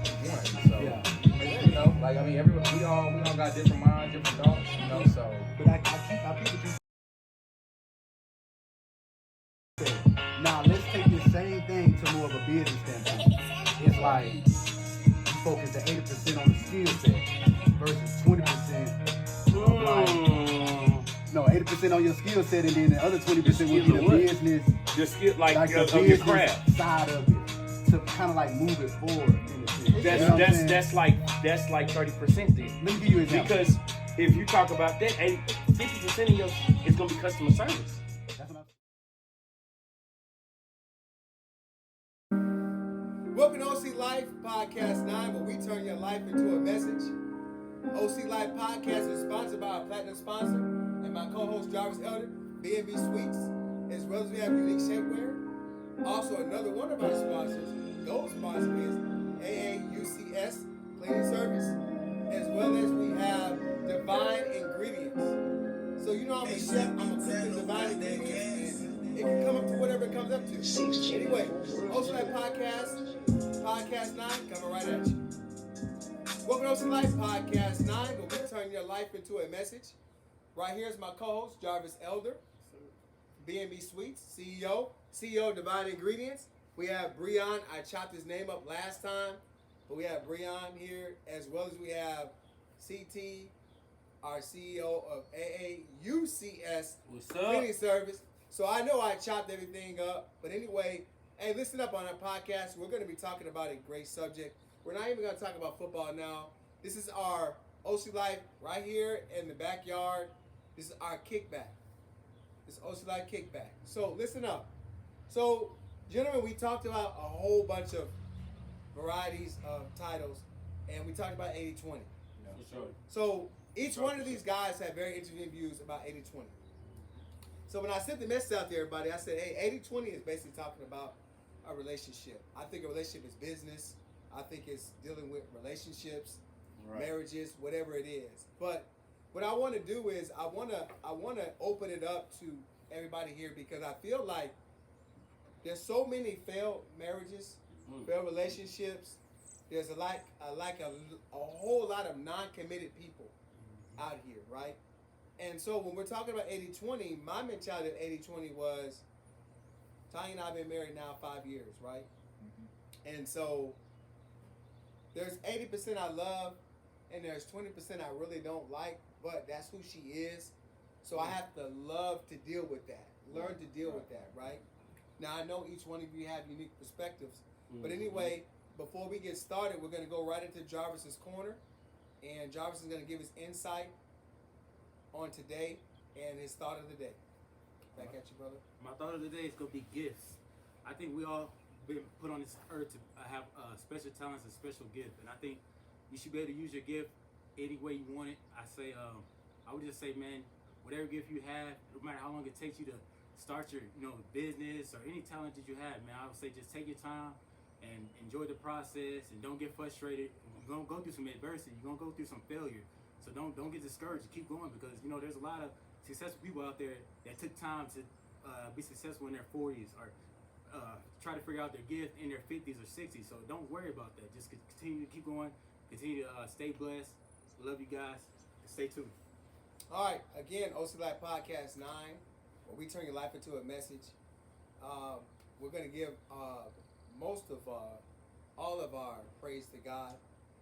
one. So, you know, like, I mean, we all got different minds, different thoughts, you know, so. But I keep what you said. Now, let's take this same thing to more of a business standpoint. It's like you focus the 80% on the skill set versus 20% of like, no, 80% on your skill set, and then the other 20% would be the business. The skill, like the of business your craft side of it, to kind of like move it forward. That's like 30% then. Let me give you an example. Because if you talk about that, 50% of your is gonna be customer service. That's what Welcome to OC Life Podcast 9, where we turn your life into a message. OC Life Podcast is sponsored by our platinum sponsor and my co-host Jarvis Elder, BNB-SUITES, as well as we have Unique.shapwear. Also, another one of our sponsors, gold sponsor, is AAUCS Cleaning Service, as well as we have Divine Ingredients. So you know I'm a chef, I'm a cook with Divine Ingredients, and it can come up to whatever it comes up to. Anyway, OC Life Podcast 9, coming right at you. Welcome to OC Life Podcast 9, where we turn your life into a message. Right here is my co-host, Jarvis Elder, BNB-SUITES, CEO of Divine Ingredients. We have Breonn. I chopped his name up last time, but we have Breonn here, as well as we have CT, our CEO of AAUCS Cleaning Service. So I know I chopped everything up, but anyway, hey, listen up on our podcast. We're going to be talking about a great subject. We're not even going to talk about football now. This is our OC Life right here in the backyard. This is our kickback. This is OC Life kickback. So listen up. So, gentlemen, we talked about a whole bunch of varieties of titles, and we talked about 80-20. Yeah, for sure. So each one of these guys had very interesting views about 80-20. So when I sent the message out to everybody, I said, hey, 80-20 is basically talking about a relationship. I think a relationship is business. I think it's dealing with relationships, marriages, whatever it is. But what I want to do is I want to open it up to everybody here, because I feel like there's so many failed marriages, failed relationships. There's a whole lot of non-committed people out here, right? And so when we're talking about 80-20, my mentality of 80-20 was, Tanya and I have been married now 5 years, right? Mm-hmm. And so there's 80% I love, and there's 20% I really don't like, but that's who she is. So I have to love to deal with that, learn to deal with that, right? Now, I know each one of you have unique perspectives, but anyway, before we get started, we're going to go right into Jarvis's corner, and Jarvis is going to give his insight on today and his thought of the day. Back at you, brother. My thought of the day is going to be gifts. I think we all been put on this earth to have special talents and special gifts, and I think you should be able to use your gift any way you want it. I would just say, man, whatever gift you have, no matter how long it takes you to start your, business or any talent that you have, man, I would say just take your time and enjoy the process, and don't get frustrated. You're gonna go through some adversity. You're gonna go through some failure. So don't get discouraged. Keep going, because there's a lot of successful people out there that took time to be successful in their 40s, or try to figure out their gift in their 50s or 60s. So don't worry about that. Just continue to keep going. Continue to stay blessed. Love you guys. Stay tuned. All right, again, OC Life Podcast 9, where we turn your life into a message. We're going to give all of our praise to God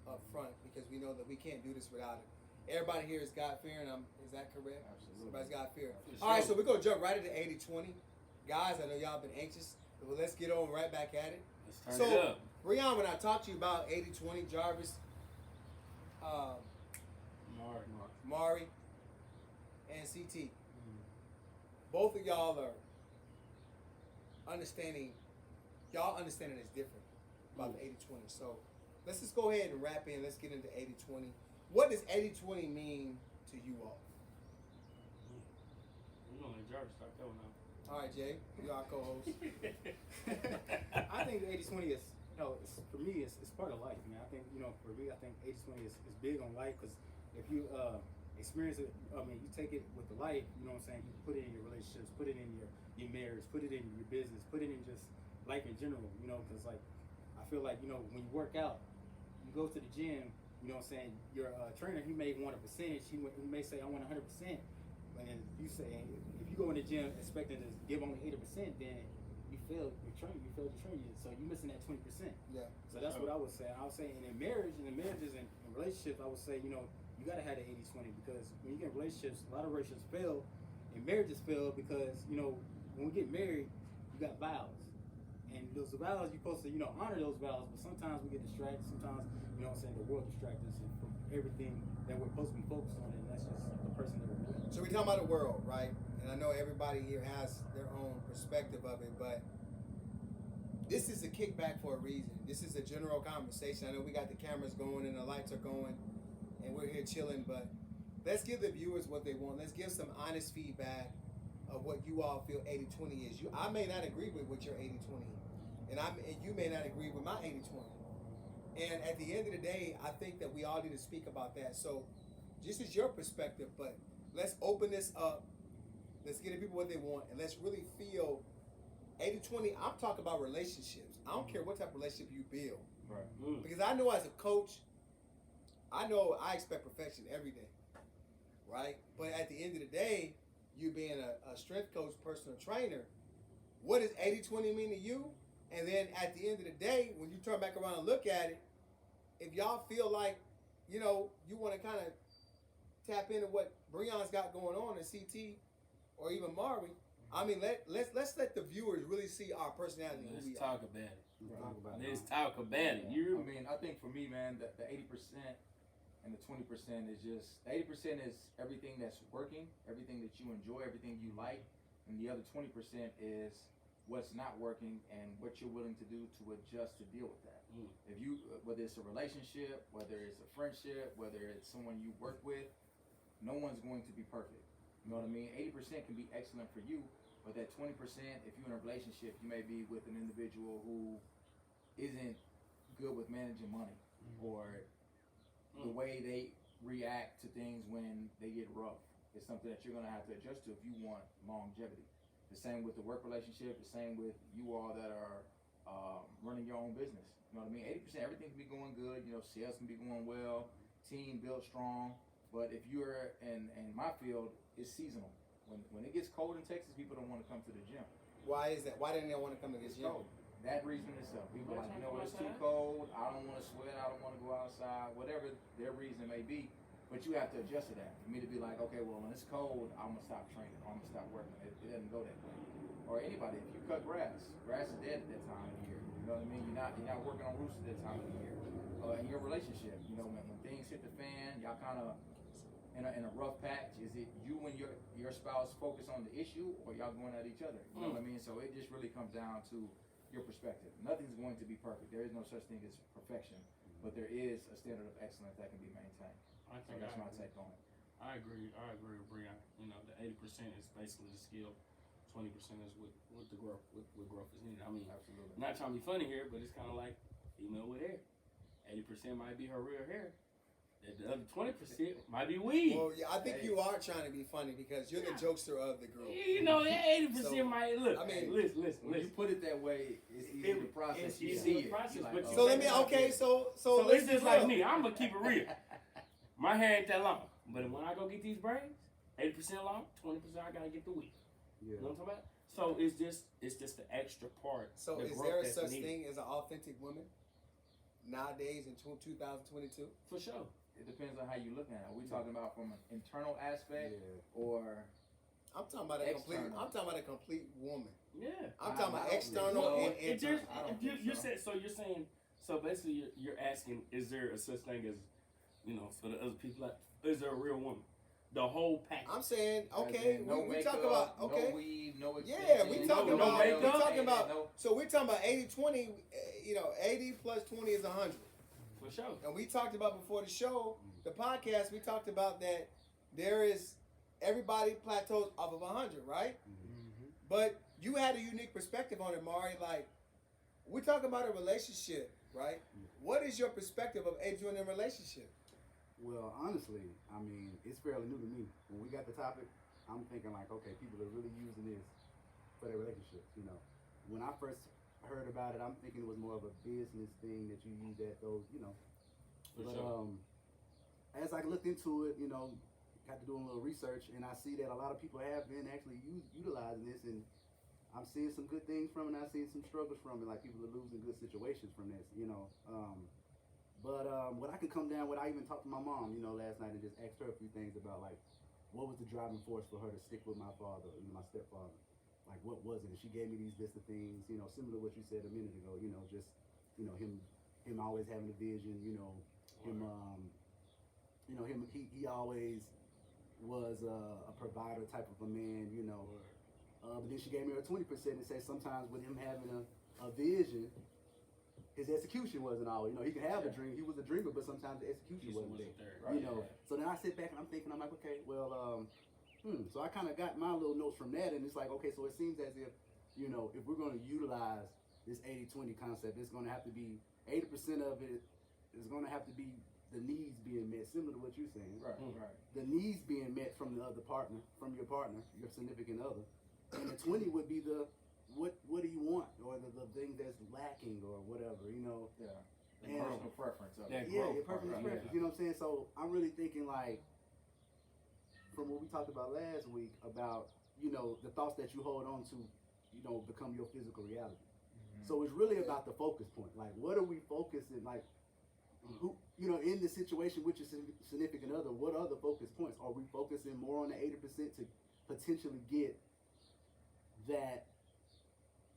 up front, because we know that we can't do this without it. Everybody here is God-fearing. Is that correct? Absolutely. Everybody's God-fearing. All right, so we're going to jump right into 80-20. Guys, I know y'all been anxious, but let's get on right back at it. Let's turn it up. Breonn, when I talked to you about 80-20, Jarvis, Mari, and CT, both of y'all are understanding. Y'all understanding is different about the 80-20. So let's just go ahead and wrap in. Let's get into 80-20. What does 80-20 mean to you all? We're going to let Jarvis start that one out. All right, Jay, you're our co-host. I think 80-20 is, for me, it's part of life, man. I think, for me, I think 80-20 is big on life, because if you experience it, you take it with the life, you know what I'm saying? You put it in your relationships, put it in your marriage, put it in your business, put it in just life in general, because, I feel like, when you work out, you go to the gym, you know what I'm saying, your trainer, he may want a percentage, he may say, I want 100%, and you say, if you go in the gym expecting to give only 80%, then you failed your training, so you're missing that 20%. Yeah. So that's what I would say. I would say in marriages and relationships, I would say, you know, you gotta have the 80-20, because when you get in relationships, a lot of relationships fail, and marriages fail because, you know, when we get married, you got vows. And those vows, you're supposed to, you know, honor those vows, but sometimes we get distracted. Sometimes, you know what I'm saying, the world distracts us from everything that we're supposed to be focused on, and that's just the person that we're with. So we talking about the world, right? And I know everybody here has their own perspective of it, but this is a kickback for a reason. This is a general conversation. I know we got the cameras going and the lights are going, and we're here chilling, but let's give the viewers what they want. Let's give some honest feedback of what you all feel 80-20 is. I may not agree with what your 80-20 is. And you may not agree with my 80-20. And at the end of the day, I think that we all need to speak about that. So this is your perspective, but let's open this up. Let's give the people what they want, and let's really feel 80-20. I'm talking about relationships. I don't care what type of relationship you build. Right. Because I know as a coach, I know I expect perfection every day. Right? But at the end of the day, you being a strength coach, personal trainer, what does 80-20 mean to you? And then at the end of the day, when you turn back around and look at it, if y'all feel like, you know, you want to kind of tap into what Breonn's got going on in CT or even Mari, I mean, let's let the viewers really see our personality. Let's talk about it. Let's Talk talk about it. You. I mean, I think for me, man, the 80% and the 20% is just, the 80% is everything that's working, everything that you enjoy, everything you like, and the other 20% is what's not working and what you're willing to do to adjust to deal with that. If you, whether it's a relationship, whether it's a friendship, whether it's someone you work with, no one's going to be perfect. You know what I mean? 80% can be excellent for you, but that 20%, if you're in a relationship, you may be with an individual who isn't good with managing money, or the way they react to things when they get rough. It's something that you're gonna have to adjust to if you want longevity. The same with the work relationship, the same with you all that are running your own business. You know what I mean? 80%, everything can be going good, you know, sales can be going well, team built strong, but if you're in my field, it's seasonal. When it gets cold in Texas, people don't want to come to the gym. Why is that? Why didn't they want to come to this It's gym? cold. That reason itself. People are like, you know what, it's too cold, I don't want to sweat, I don't want to go outside, whatever their reason may be. But you have to adjust to that. For me to be like, okay, well, when it's cold, I'm going to stop training, or I'm going to stop working. It doesn't go that way. Or anybody, if you cut grass is dead at that time of the year. You know what I mean? You're not working on roofs at that time of the year. In your relationship, you know, when things hit the fan, y'all kind of in a rough patch. Is it you and your spouse focus on the issue, or y'all going at each other? You know what I mean? So it just really comes down to your perspective. Nothing's going to be perfect. There is no such thing as perfection, but there is a standard of excellence that can be maintained. So that's my take on it. I agree with Breonn. You know, the 80% is basically the skill. 20% is with the growth, with growth is needed. I mean, Absolutely. not trying to be funny here, but it's kind of like female with hair. 80% might be her real hair. The other 20% might be weed. Well, yeah, I think you are trying to be funny because you're the jokester of the group. You know, that 80% So, might look. I mean, listen. When you put it that way, it's easy to process. It's You easy see to it. process, You're but like, you So oh. let me, okay, so So let's it's just be like real. me. I'm gonna keep it real. My hair ain't that long, but when I go get these braids, 80% long, 20% I gotta get the weed. Yeah. You know what I'm talking about? So it's just the extra part. So the is growth there a that's such needed. thing as an authentic woman nowadays in 2022? For sure. It depends on how you look at it. Are we talking about from an internal aspect, Yeah. or I'm talking about a complete woman. Yeah. I'm talking about I don't external really know. and It internal. just, I don't you're think so. saying, you're saying, so basically you're asking, is there a such thing as, you know, for the other people, like, is there a real woman? The whole package. I'm saying, As okay, in no we makeup, talk about, okay. no weave, no Yeah, extensions, we No- talking no about, makeup. we talking and about, no- so we're talking about 80-20, you know, 80 plus 20 is 100. For sure. And we talked about before the show, the podcast, we talked about that there is, everybody plateaus off of 100, right? But you had a unique perspective on it, Mari. Like, we're talking about a relationship, right? What is your perspective of age in a relationship? Well, honestly, I mean, it's fairly new to me. When we got the topic, I'm thinking like, okay, people are really using this for their relationships, you know. When I first heard about it, I'm thinking it was more of a business thing that you use at those, you know, For But sure. as I looked into it, got to doing a little research, and I see that a lot of people have been actually utilizing this, and I'm seeing some good things from it, and I've seen some struggles from it, like people are losing good situations from this, But what I could come down with, I even talked to my mom, last night and just asked her a few things about, like, what was the driving force for her to stick with my father, my stepfather? Like, what was it? And she gave me these list of things, similar to what you said a minute ago, just, him always having a vision, him, he always was a provider type of a man, but then she gave me her 20% and said sometimes with him having a vision, his execution wasn't always, he could have a dream. He was a dreamer, but sometimes the execution wasn't there. Right. So then I sit back and I'm thinking, I'm like, okay, well, so I kind of got my little notes from that, and it's like, okay, so it seems as if, if we're going to utilize this 80-20 concept, it's going to have to be 80% of it is going to have to be the needs being met, similar to what you're saying. Right, right. The needs being met from the other partner, from your partner, your significant other, and the 20 would be the what do you want, or the thing that's lacking, or whatever, Yeah. The And- personal preference of That it. Yeah, growth your personal part, preference. yeah. You know what I'm saying? So I'm really thinking, like, from what we talked about last week about, the thoughts that you hold on to, become your physical reality. So it's really about the focus point. Like, what are we focusing? Like, who, in the situation with your significant other, what are the focus points? Are we focusing more on the 80% to potentially get that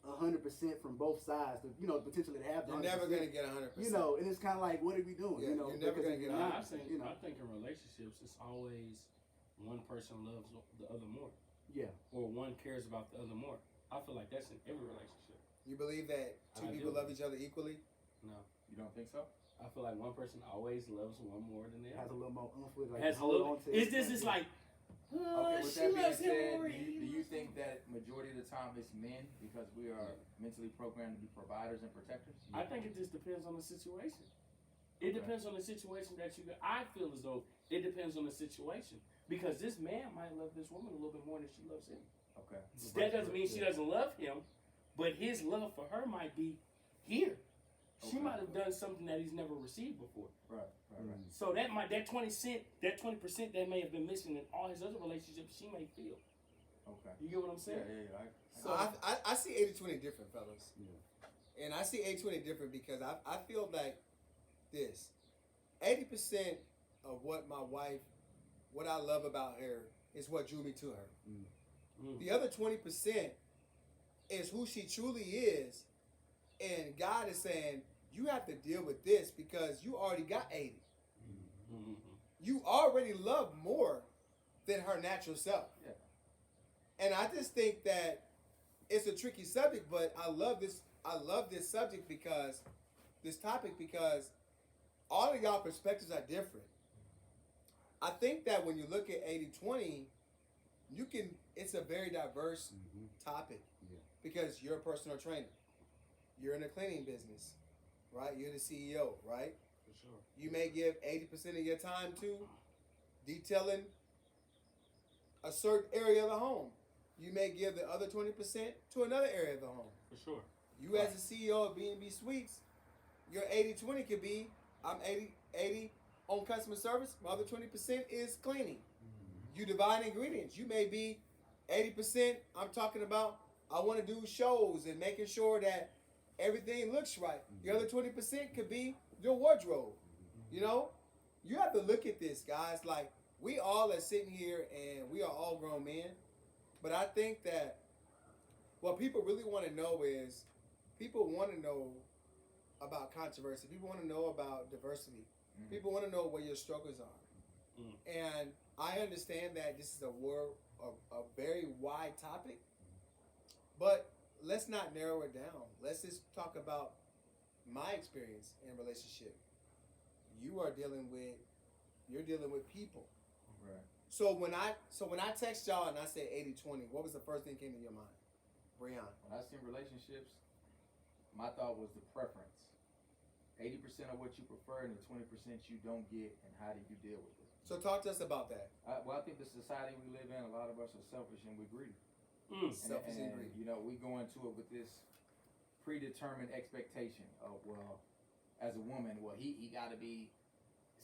100% from both sides? To, potentially to have the You're 100%. never gonna get 100%. And it's kind of like, what are we doing? Yeah, you're never because gonna if get you're Nah, not, I think in relationships, it's always one person loves the other more, yeah. or one cares about the other more. I feel like that's in every relationship. You believe that two I people do. love each other equally? No, You don't think so? I feel like one person always loves one more than the Has a other. little more oomph with, like, Has a hold little. on to It's it. just, it's like, Okay, with she that being loves him said, more. do you think that majority of the time it's men because we are mentally programmed to be providers and protectors? I think it just depends on the situation. It Okay. depends on the situation that you got. I feel as though it depends on the situation. Because this man might love this woman a little bit more than she loves him. Okay. That doesn't mean she doesn't love him, but his love for her might be here. She Okay. might have done something that he's never received before. Right, right. So that 20% that may have been missing in all his other relationships, she may feel. Okay. You get what I'm Yeah, saying? yeah. So I see 80-20 different, fellas. Yeah. And I see 80-20 different because I feel like this. 80% of what my wife, what I love about her is what drew me to her. Mm. The other 20% is who she truly is. And God is saying, you have to deal with this because you already got 80. Mm-hmm. You already love more than her natural self. Yeah. And I just think that it's a tricky subject, but I love this subject because this topic because all of y'all perspectives are different. I think that when you look at 80-20, it's a very diverse topic Yeah. because you're a personal trainer. You're in the cleaning business, right? You're the CEO, right? For sure. You may give 80% of your time to detailing a certain area of the home. You may give the other 20% to another area of the home. For sure. You as the CEO of BNB-SUITES, your 80-20 could be, I'm 80 on customer service, my other 20% is cleaning. You divide ingredients. You may be 80%, I'm talking about, I want to do shows and making sure that everything looks right. The other 20% could be your wardrobe. You have to look at this, guys. Like, we all are sitting here and we are all grown men. But I think that what people really want to know is, people want to know about controversy. People want to know about diversity. People want to know where your struggles are. And I understand that this is a very wide topic, but let's not narrow it down. Let's just talk about my experience in a relationship. You're dealing with people. Right. So when I text y'all and I said 80-20, what was the first thing that came to your mind? Breonn. When I seen relationships, my thought was the preference. 80% of what you prefer and the 20% you don't get, and how do you deal with it? So talk to us about that. I think the society we live in, a lot of us are selfish and we're greedy. Selfish and greedy. We go into it with this predetermined expectation of, well, as a woman, well, he got to be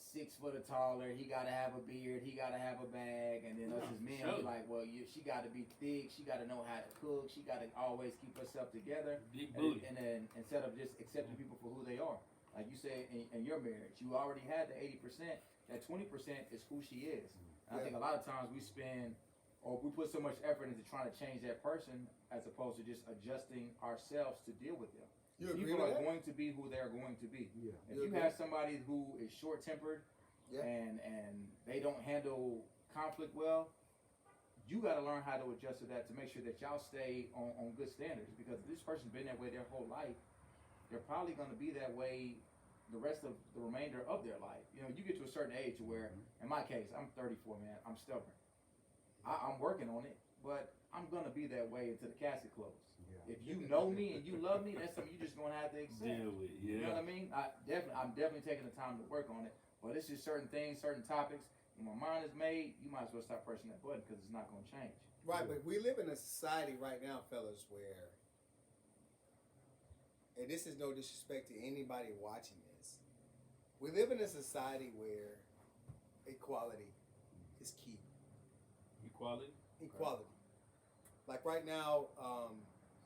6 foot or taller. He gotta have a beard. He gotta have a bag. And then us as men, sure. be like, well, she gotta be thick. She gotta know how to cook. She gotta always keep herself together. Big booty. And then instead of just accepting people for who they are, like you say in your marriage, you already had the 80%. That 20% is who she is. And I think a lot of times we spend, or we put so much effort into trying to change that person as opposed to just adjusting ourselves to deal with them. You agree People with are that? going to be who they're going to be. Yeah. If You you agree? have somebody who is short-tempered Yeah. and they don't handle conflict well, you got to learn how to adjust to that to make sure that y'all stay on good standards. Because if this person's been that way their whole life, they're probably going to be that way the rest of the remainder of their life. You know, you get to a certain age where, in my case, I'm 34, man. I'm stubborn. I'm working on it, but I'm going to be that way until the casket closes. Yeah. If you know me and you love me, that's something you're just going to have to accept. Deal with, You know what I mean? I'm definitely taking the time to work on it. But it's just certain things, certain topics. When my mind is made, you might as well stop pressing that button because it's not going to change. Right, but we live in a society right now, fellas, where, and this is no disrespect to anybody watching this, we live in a society where equality is key. Equality. Equality. Like right now,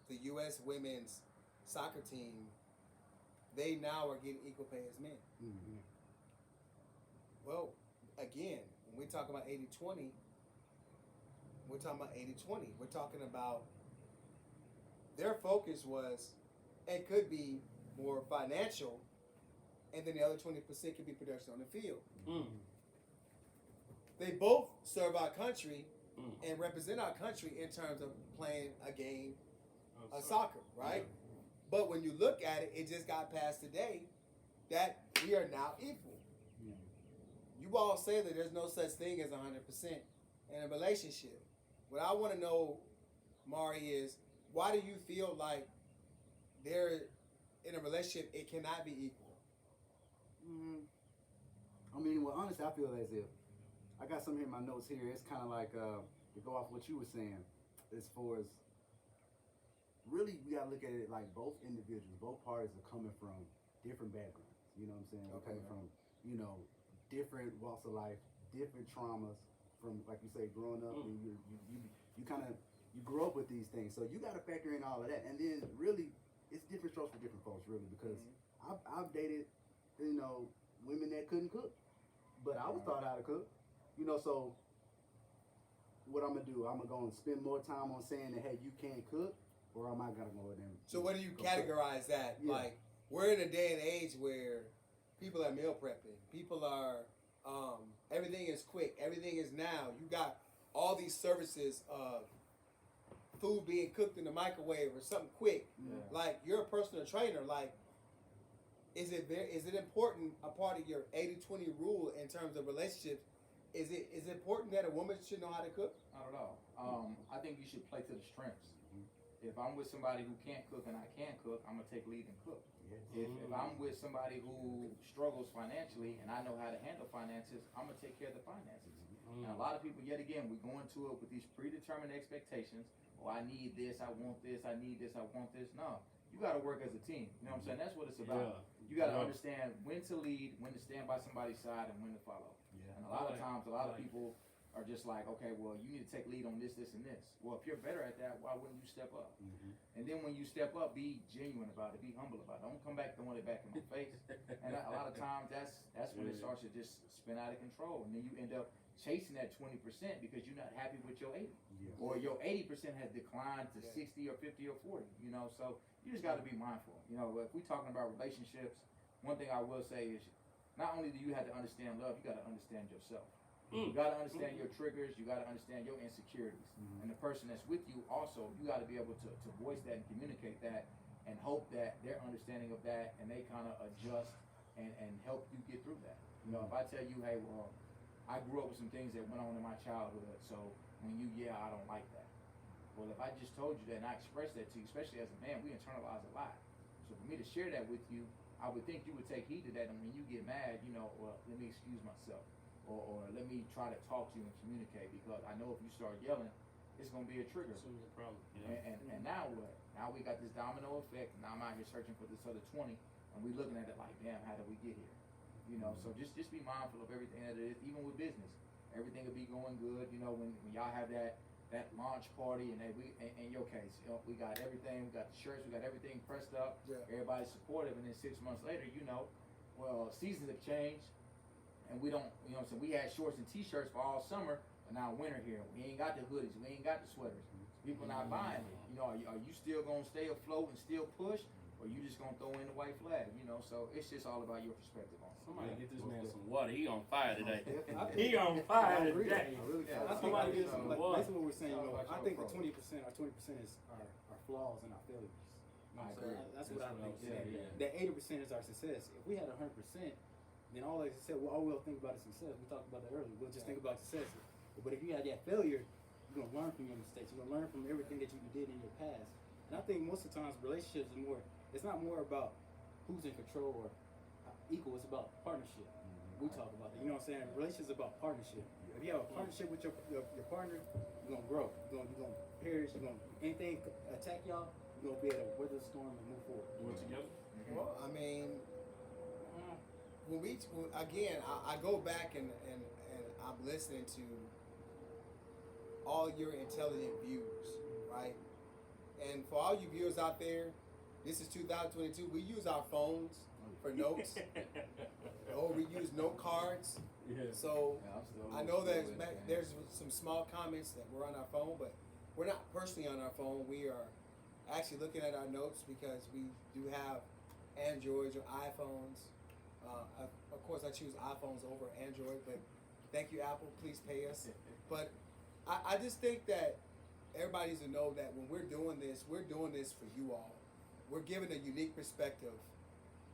the U.S. women's soccer team, they now are getting equal pay as men. Mm-hmm. Well, again, when we talk about 80-20, we're talking about 80-20. We're talking about their focus was and could be more financial, and then the other 20% could be production on the field. Mm. They both serve our country and represent our country in terms of playing a game of soccer, right? But when you look at it, it just got passed today that we are now equal. You all say that there's no such thing as 100% in a relationship. What I want to know, Mari, is why do you feel like there, in a relationship, it cannot be equal? I mean, well, honestly, I feel as if I got something in my notes here. It's kind of like to go off what you were saying, as far as really we gotta look at it like both individuals, both parties are coming from different backgrounds. You know what I'm saying? We're coming from, you know, different walks of life, different traumas from, like you say, growing up, and you kind of you grow up with these things. So you got to factor in all of that, and then really it's different strokes for different folks, really, because I've dated, you know, women that couldn't cook, but I was taught how to cook, you know. So what I'm gonna do? I'm gonna go and spend more time on saying that, hey, you can't cook, or am I gonna go with them? So where do you go categorize that? Yeah. Like, we're in a day and age where people are meal prepping. People are, everything is quick. Everything is now. You got all these services of food being cooked in the microwave or something quick. Yeah. Like, you're a personal trainer. Like, is it important, a part of your 80-20 rule in terms of relationships? Is it important that a woman should know how to cook? Not at all. I think you should play to the strengths. If I'm with somebody who can't cook and I can cook, I'm gonna take lead and cook. If I'm with somebody who struggles financially and I know how to handle finances, I'm gonna take care of the finances. And a lot of people, yet again, we go into it with these predetermined expectations. Oh, I need this, I want this, I need this, I want this. No, you gotta work as a team. You know what I'm saying? That's what it's about. You gotta understand when to lead, when to stand by somebody's side, and when to follow. And a lot of times, a lot of people are just like, okay, well, you need to take lead on this, this, and this. Well, if you're better at that, why wouldn't you step up? And then when you step up, be genuine about it, be humble about it. Don't come back throwing it back in my face. And a lot of times, that's when it starts to just spin out of control. And then you end up chasing that 20% because you're not happy with your 80. Or your 80% has declined to 60 or 50 or 40, you know? So you just got to be mindful. You know, if we're talking about relationships, one thing I will say is not only do you have to understand love, you got to understand yourself. You got to understand your triggers. You got to understand your insecurities. And the person that's with you also, you got to be able to voice that and communicate that and hope that they're understanding of that and they kind of adjust and help you get through that. You know, if I tell you, hey, well, I grew up with some things that went on in my childhood, so when you yell, I don't like that. Well, if I just told you that and I expressed that to you, especially as a man, we internalize a lot. So for me to share that with you, I would think you would take heed to that, and when you get mad, you know, well, let me excuse myself. Or let me try to talk to you and communicate, because I know if you start yelling, it's going to be a trigger. It's a problem. And now what? Now we got this domino effect. Now I'm out here searching for this other 20, and we looking at it like, damn, how did we get here? You know, so just be mindful of everything that it is, even with business. Everything will be going good. You know, when y'all have that launch party, and in your case, you know, we got everything. We got the shirts. We got everything pressed up. Yeah. Everybody's supportive, and then 6 months later, you know, well, seasons have changed, and we don't. You know what I'm saying? We had shorts and t-shirts for all summer, but now winter here. We ain't got the hoodies. We ain't got the sweaters. People not buying it. You know, are you still gonna stay afloat and still push, or you just gonna throw in the white flag? You know, so it's just all about your perspective on it. Somebody get this man some water. He on fire today. Definitely. He on fire I agree. today. I really Yeah, feel somebody like get some so- water. Basically what we're saying, you know, About I your think the approach. 20%, our 20% is our flaws and our failures. You know I what I'm agree. saying? That's what I think. Yeah. That 80% is our success. If we had 100%, then all like I said, all we'll think about is success. We talked about that earlier. We'll just think about success. But if you had that failure, you're gonna learn from your mistakes. You're gonna learn from everything that you did in your past. And I think most of the times relationships are more. It's not more about who's in control or equal. It's about partnership. We talk about that. You know what I'm saying? Relationships is about partnership. If you have a partnership with your partner, you're gonna grow. You're gonna perish. You're gonna anything attack y'all. You're gonna be able to weather the storm and move forward. Do it together. Well, I mean, again, I go back and I'm listening to all your intelligent views, right? And for all you viewers out there, this is 2022. We use our phones for notes. Or we use note cards. Yeah. So Yeah, I'm still I know still with it, there's some small comments that we're on our phone, but we're not personally on our phone. We are actually looking at our notes because we do have Androids or iPhones. Of course, I choose iPhones over Android, but thank you, Apple. Please pay us. But I just think that everybody needs to know that when we're doing this for you all. We're giving a unique perspective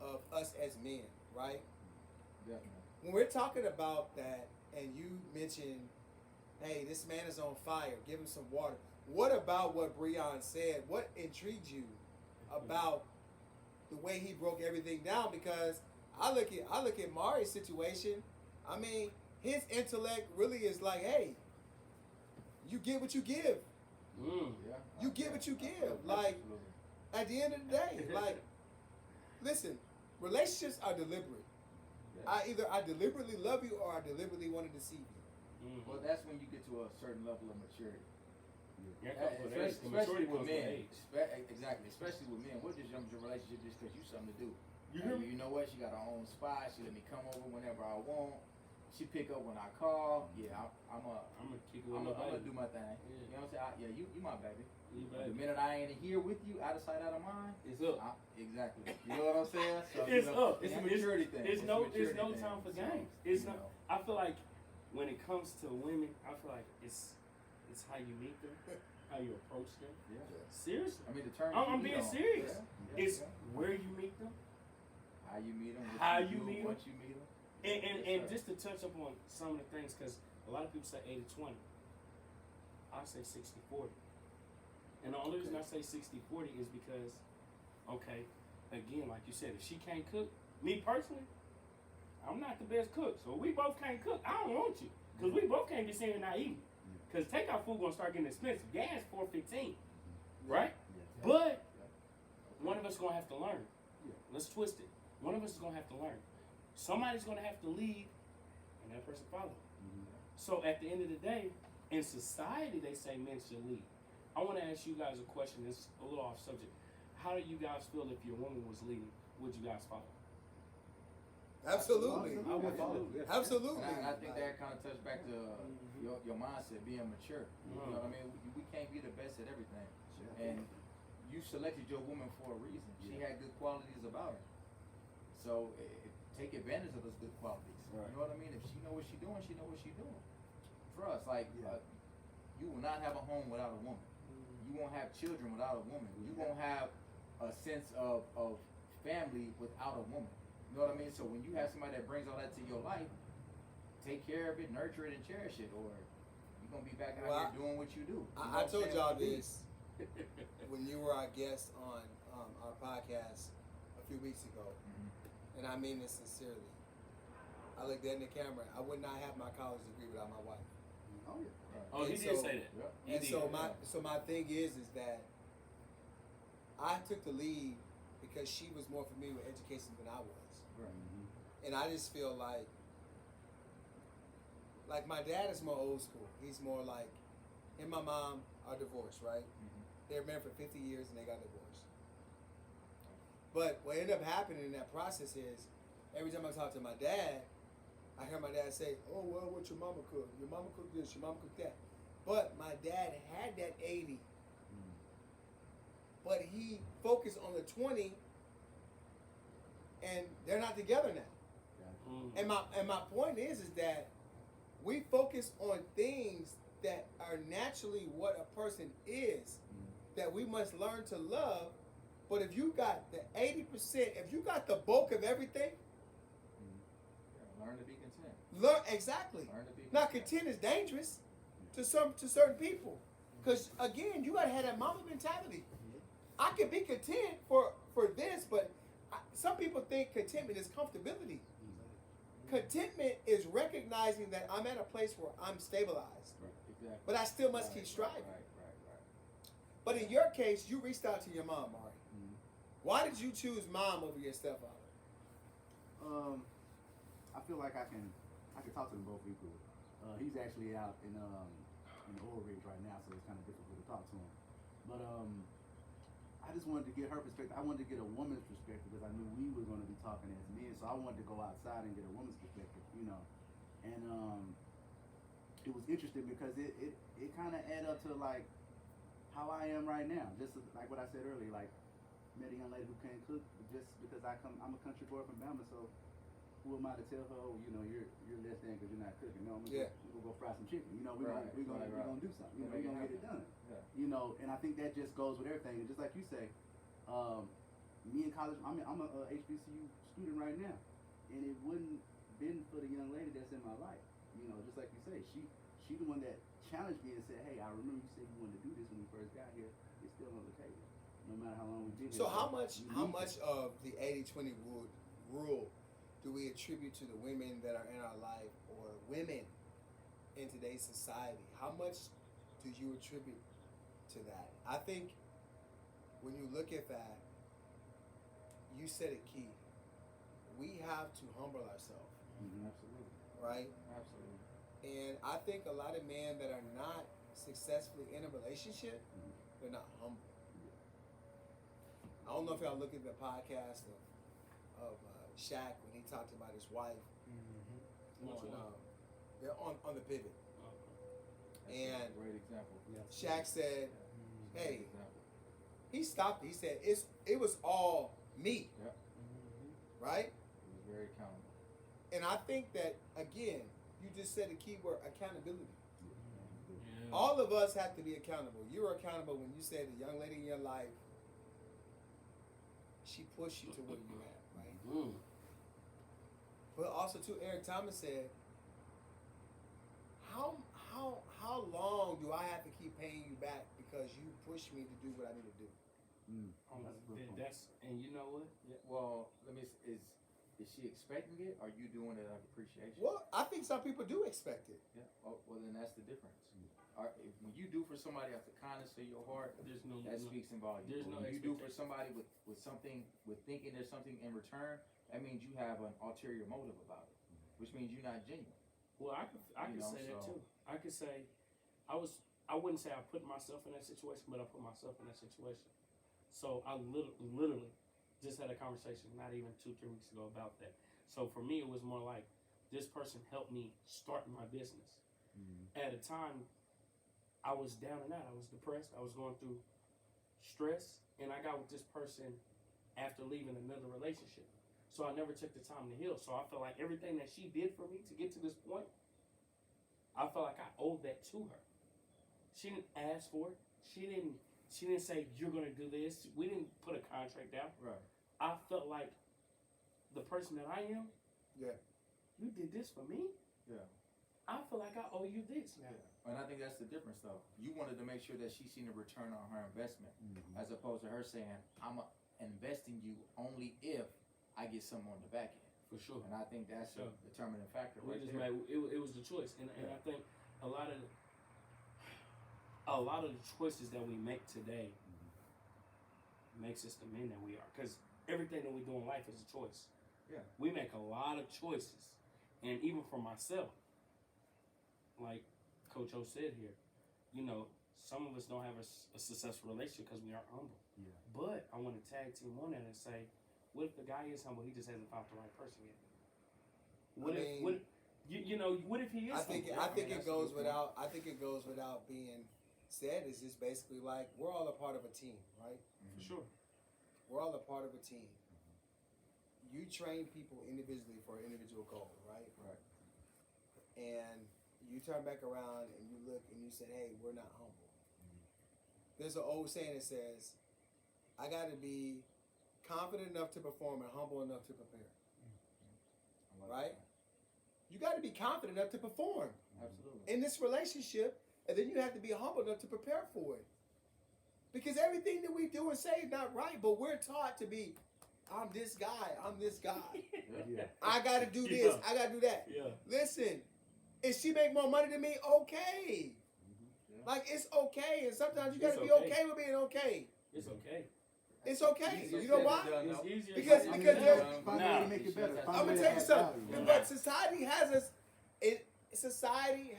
of us as men, right? Definitely. When we're talking about that, and you mentioned, hey, this man is on fire, give him some water. What about what Breonn said? What intrigued you about the way he broke everything down? Because I look at Mari's situation. I mean, his intellect really is like, hey, you get what you give. Yeah. You get what you give. Like, at the end of the day, like, listen, relationships are deliberate. Yeah. I deliberately love you or I deliberately want to deceive you. Well, that's when you get to a certain level of maturity. Yeah, comes with age. The Especially maturity with comes with men. age. Exactly. Especially with men. We'll just jump into a relationship just because you something to do. You hear me? You know what? She got her own spot. She let me come over whenever I want. She pick up when I call. Yeah, I'm gonna kick it I'm with my gonna do my thing. Yeah. You know what I'm saying? You my baby. You The baby. minute I ain't here with you, out of sight, out of mind. It's up. Exactly. You know what I'm saying? So, It's up. It's a maturity thing. It's a no maturity thing. time for So, games. It's you not. know. I feel like when it comes to women, I feel like it's how you meet them, how you approach them. Yeah. Seriously, I mean, the term. I'm you being meet on. serious. Yeah. It's where you meet them, How you meet them. How you meet 'em. Once you meet them. and just to touch up on some of the things, because a lot of people say 80-20. I say 60-40. And the only reason I say 60-40 is because, okay, again, like you said, if she can't cook, me personally, I'm not the best cook. So we both can't cook. I don't want you. Because we both can't be sitting here not eating. Because takeout food gonna start getting expensive. Gas $4.15. Right? But one of us gonna have to learn. Let's twist it. One of us is gonna have to learn. Somebody's gonna have to lead, and that person follow. So at the end of the day, in society they say men should lead. I want to ask you guys a question. It's a little off subject. How do you guys feel if your woman was leading? Would you guys follow? Absolutely. I would follow. Yes. Absolutely. And I think that kind of touches back to your mindset, being mature. You know what I mean? We can't be the best at everything. And you selected your woman for a reason. She had good qualities about her. So take advantage of those good qualities. Right. You know what I mean? If she know what she's doing, she know what she's doing. Trust, like, you will not have a home without a woman. You won't have children without a woman. You won't have a sense of family without a woman. You know what I mean? So when you have somebody that brings all that to your life, take care of it, nurture it, and cherish it, or you're going to be back out here doing what you do. I told y'all this when you were our guest on our podcast a few weeks ago, and I mean this sincerely. I looked dead in the camera. I would not have my college degree without my wife. Oh yeah. Oh, he And did so- say that. He And did. so my thing is that I took the lead because she was more familiar with education than I was. And I just feel like my dad is more old school. He's more like, him and my mom are divorced, right? They were married for 50 years and they got divorced. But what ended up happening in that process is, every time I talk to my dad, I hear my dad say, "Oh, well, what your mama cooked? Your mama cooked this, your mama cooked that." But my dad had that 80, but he focused on the 20, and they're not together now. And my point is that we focus on things that are naturally what a person is, that we must learn to love. But if you got the 80%, if you got the bulk of everything, learn to be content. Exactly. Learn to be Now, content is dangerous to certain people, because again, you gotta have that mama mentality. I can be content for this, but some people think contentment is comfortability. Contentment is recognizing that I'm at a place where I'm stabilized, Exactly. but I still must keep striving. Right. But in your case, you reached out to your mom, Mari. Why did you choose mom over your stepfather? I feel like I can talk to them both equally. He's actually out in the oil rigs right now, so it's kind of difficult to talk to him. But I just wanted to get her perspective. I wanted to get a woman's perspective because I knew we were going to be talking as men, so I wanted to go outside and get a woman's perspective, you know. And it was interesting because it kind of add up to like how I am right now. Just like what I said earlier, like met a young lady who can't cook just because I'm a country boy from Bama, so who am I to tell her, oh, you know, you're less than because you're not cooking? No, we're gonna go fry some chicken. You know, we're gonna do something. You know, we're gonna get it done. Yeah. You know, and I think that just goes with everything. And just like you say, me in college, I'm a HBCU student right now, and it wouldn't been for the young lady that's in my life. You know, just like you say, she the one that challenged me and said, hey, I remember you said you wanted to do this when we first got here. It's still on the table, no matter how long we've been here. So how much of the 80-20 rule do we attribute to the women that are in our life, or women in today's society? How much do you attribute to that? I think when you look at that, you said it key. We have to humble ourselves. Absolutely. Right? Absolutely. And I think a lot of men that are not successfully in a relationship, they're not humble. I don't know if y'all look at the podcast of Shaq when he talked about his wife on the pivot. And great example. Shaq said, hey, Example. he stopped it. He said, it was all me. Yep. Right? He was very accountable. And I think that, again, you just said a key word, accountability. Yeah. All of us have to be accountable. You were accountable when you said the young lady in your life, she pushed you to where you're at, right? But also, too, Eric Thomas said, how long do I have to keep paying you back because you pushed me to do what I need to do? That's and you know what? Yeah. Well, is she expecting it? Or are you doing it out of appreciation? Well, I think some people do expect it. Yeah. Oh, well, then that's the difference. When you do for somebody out the kindness of your heart, that speaks in volume. There's no when you do for somebody with something, with thinking there's something in return, that means you have an ulterior motive about it, which means you're not genuine. Well, I could say that too. I could say I wouldn't say I put myself in that situation, but I put myself in that situation. So I literally just had a conversation not even 2-3 weeks ago about that. So for me, it was more like this person helped me start my business. At a time, I was down and out. I was depressed. I was going through stress, and I got with this person after leaving another relationship. So I never took the time to heal. So I felt like everything that she did for me to get to this point, I felt like I owed that to her. She didn't ask for it. She didn't say, you're going to do this. We didn't put a contract out. Right. I felt like the person that I am, you did this for me? Yeah. I feel like I owe you this now. Yeah. And I think that's the difference, though. You wanted to make sure that she seen a return on her investment, as opposed to her saying, I'm investing you only if I get something on the back end. For sure. And I think that's a determining factor. We Right just there. it was the choice, and I think a lot of the choices that we make today makes us the men that we are. Because everything that we do in life is a choice. Yeah. We make a lot of choices, and even for myself, like Coach O said here, you know, some of us don't have a successful relationship because we aren't humble. Yeah. But I want to tag team on that and say, what if the guy is humble? He just hasn't found the right person yet. What if he is? I think it goes without being said. It's just basically like we're all a part of a team, right? For sure. We're all a part of a team. You train people individually for an individual goal, right? Right. And you turn back around and you look and you say, "Hey, we're not humble." There's an old saying that says, "I got to be confident enough to perform and humble enough to prepare." I like Right? that. You got to be confident enough to perform Absolutely. in this relationship, and then you have to be humble enough to prepare for it. Because everything that we do and say is not right, but we're taught to be, I'm this guy, I'm this guy. Yeah. I got to do this, I got to do that. Yeah. Listen, if she make more money than me, okay. Yeah. Like, it's okay, and sometimes you got to It's be okay. okay with being okay. It's okay. It's okay. Easier You know said why? than done, It's though. easier. Because- said because than there- done. Find a Nah. way to make it better. Find a I'm way gonna to tell you add something. value. But society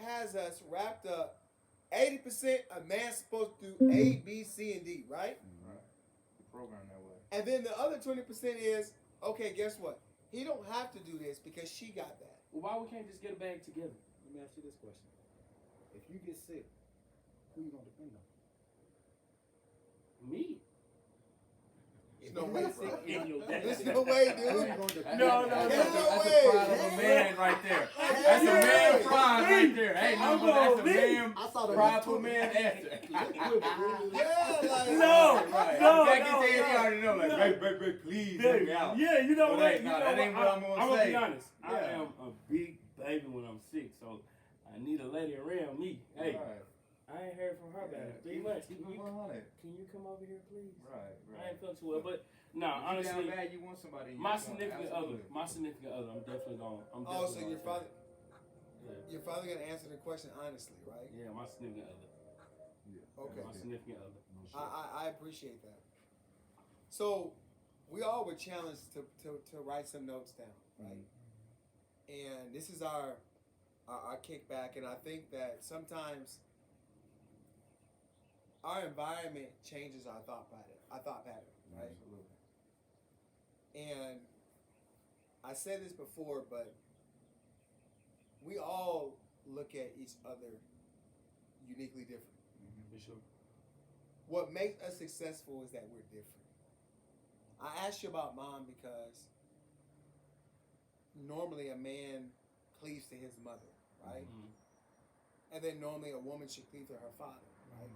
has us wrapped up. 80% a man's supposed to do A, B, C, and D, right? Right. The program that way. And then the other 20% is, okay, guess what? He don't have to do this because she got that. Well, why we can't just get a bag together? Let me ask you this question: if you get sick, who you gonna depend on? Me. There's no way, bro. In your dad. There's no way, Who you dude. gonna depend No, on? no, There's no That's way. the pride of a man right there. Yeah. That's a man pride right there. Hey, I'm no, but that's a going man I saw the prideful man answer. Yeah, like, No. Right. No, Becky no, said he no. already know, like, No. baby, please help me out. Yeah, you know But what? hey, You nah, know that ain't what I'm gonna I'm say. be honest. I Yeah. am a big baby when I'm sick, so I need a lady around me. Hey, Right. I ain't heard from her about it. 3 months. Keep it 100. Can you come over here, please? Right, I right. ain't felt too well, but no, If you honestly, down bad, you want somebody. in your my corner. significant Absolutely. other, I'm definitely going. oh, so you're finally Yeah, gonna answer the question honestly, right? yeah, my significant other. Okay. My significant other. I appreciate that. So we all were challenged to write some notes down, right? And this is our kickback, and I think that sometimes our environment changes our thought pattern, right? Absolutely. And I said this before, but we all look at each other uniquely different. For sure. What makes us successful is that we're different. I asked you about mom because normally a man cleaves to his mother, right? Mhm. And then normally a woman should cleave to her father, right?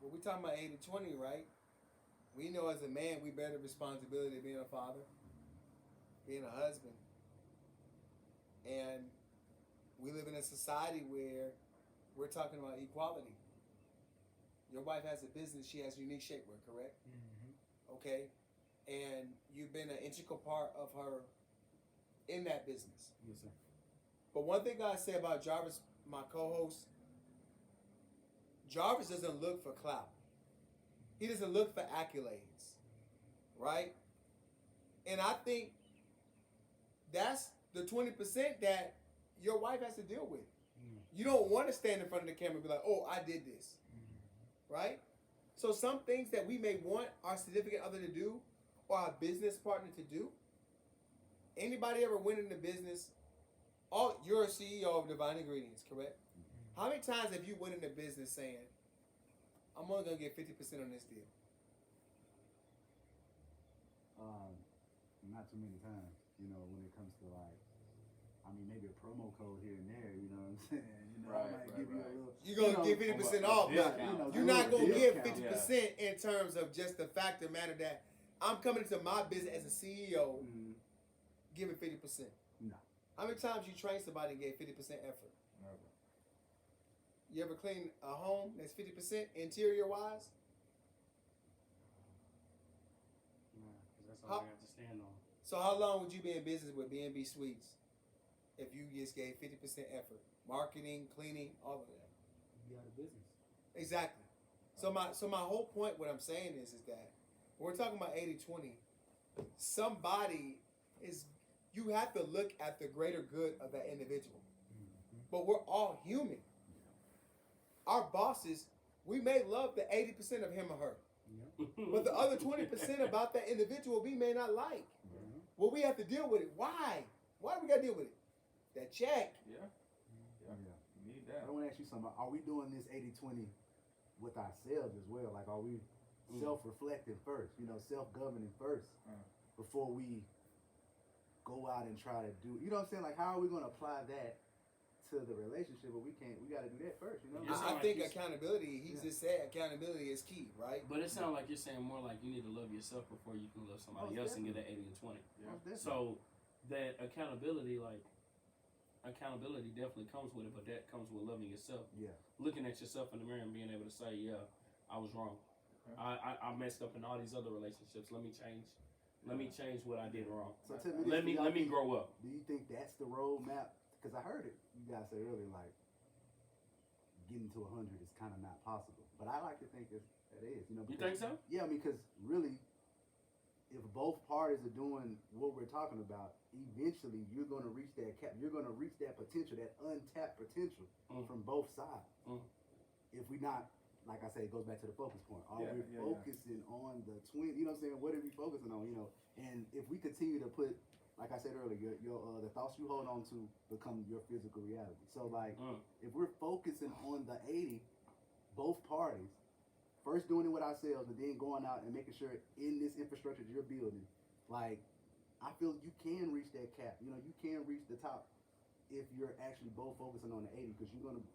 But we're talking about 80-20, right? We know as a man we bear the responsibility of being a father, being a husband. And we live in a society where we're talking about equality. Your wife has a business, she has Unique.shapwear, correct? Okay? And you've been an integral part of her in that business. Yes, sir. But one thing I say about Jarvis, my co-host, Jarvis doesn't look for clout. He doesn't look for accolades, right? And I think that's the 20% that your wife has to deal with. You don't want to stand in front of the camera and be like, oh, I did this, right? So some things that we may want our significant other to do or our business partner to do, anybody ever went into business, you're a CEO of Divine Ingredients, correct? How many times have you went into business saying, I'm only going to get 50% on this deal? Not too many times, you know, when it comes to like, I mean, maybe a promo code here and there, you know what I'm saying? You know, Right, I might right, give you right. a little. You're going to you get know, 50% a off, but discount. you know, you're do not a going to give discount. 50% in terms of just the fact of the matter that I'm coming into my business as a CEO, giving 50%. No. How many times you train somebody and gave 50% effort? Never. You ever clean a home that's 50% interior wise? Nah, 'cause that's all I got to stand on. So how long would you be in business with BNB-SUITES if you just gave 50% effort? Marketing, cleaning, all of that. Be out of business. Exactly. So my whole point, what I'm saying is that when we're talking about 80-20, somebody is, you have to look at the greater good of that individual. But we're all human. Our bosses, we may love the 80% of him or her. But the other 20% about that individual we may not like. Well, we have to deal with it. Why? Why do we got to deal with it? That check. Yeah. You need that. I want to ask you something. Are we doing this 80-20 with ourselves as well? Like, are we self-reflecting first? You know, self-governing first before we go out and try to do. You know what I'm saying? Like, how are we going to apply that to the relationship? But we can't. We got to do that first. You know. I think accountability. He just said accountability is key, right? But it sounds like you're saying more like you need to love yourself before you can love somebody else and get that 80 and 20. Yeah. So that accountability, accountability definitely comes with it, but that comes with loving yourself. Yeah. Looking at yourself in the mirror and being able to say, yeah, I was wrong. Okay. I messed up in all these other relationships. Let me change. Let me change what I did wrong. So tell me this, Let me grow up. Do you think that's the roadmap? Because I heard it. You guys say earlier, like getting to 100 is kind of not possible. But I like to think that it is. You know. You think so? Yeah, I mean, because really, if both parties are doing what we're talking about, eventually you're going to reach that cap. You're going to reach that potential, that untapped potential from both sides. If we not, like I say, it goes back to the focus point. Are we focusing on the twin? You know what I'm saying? What are we focusing on? You know, and if we continue to put, like I said earlier, your the thoughts you hold on to become your physical reality. So like, if we're focusing on the 80, both parties. First doing it with ourselves, and then going out and making sure in this infrastructure that you're building, like, I feel you can reach that cap. You know, you can reach the top if you're actually both focusing on the 80, because you're gonna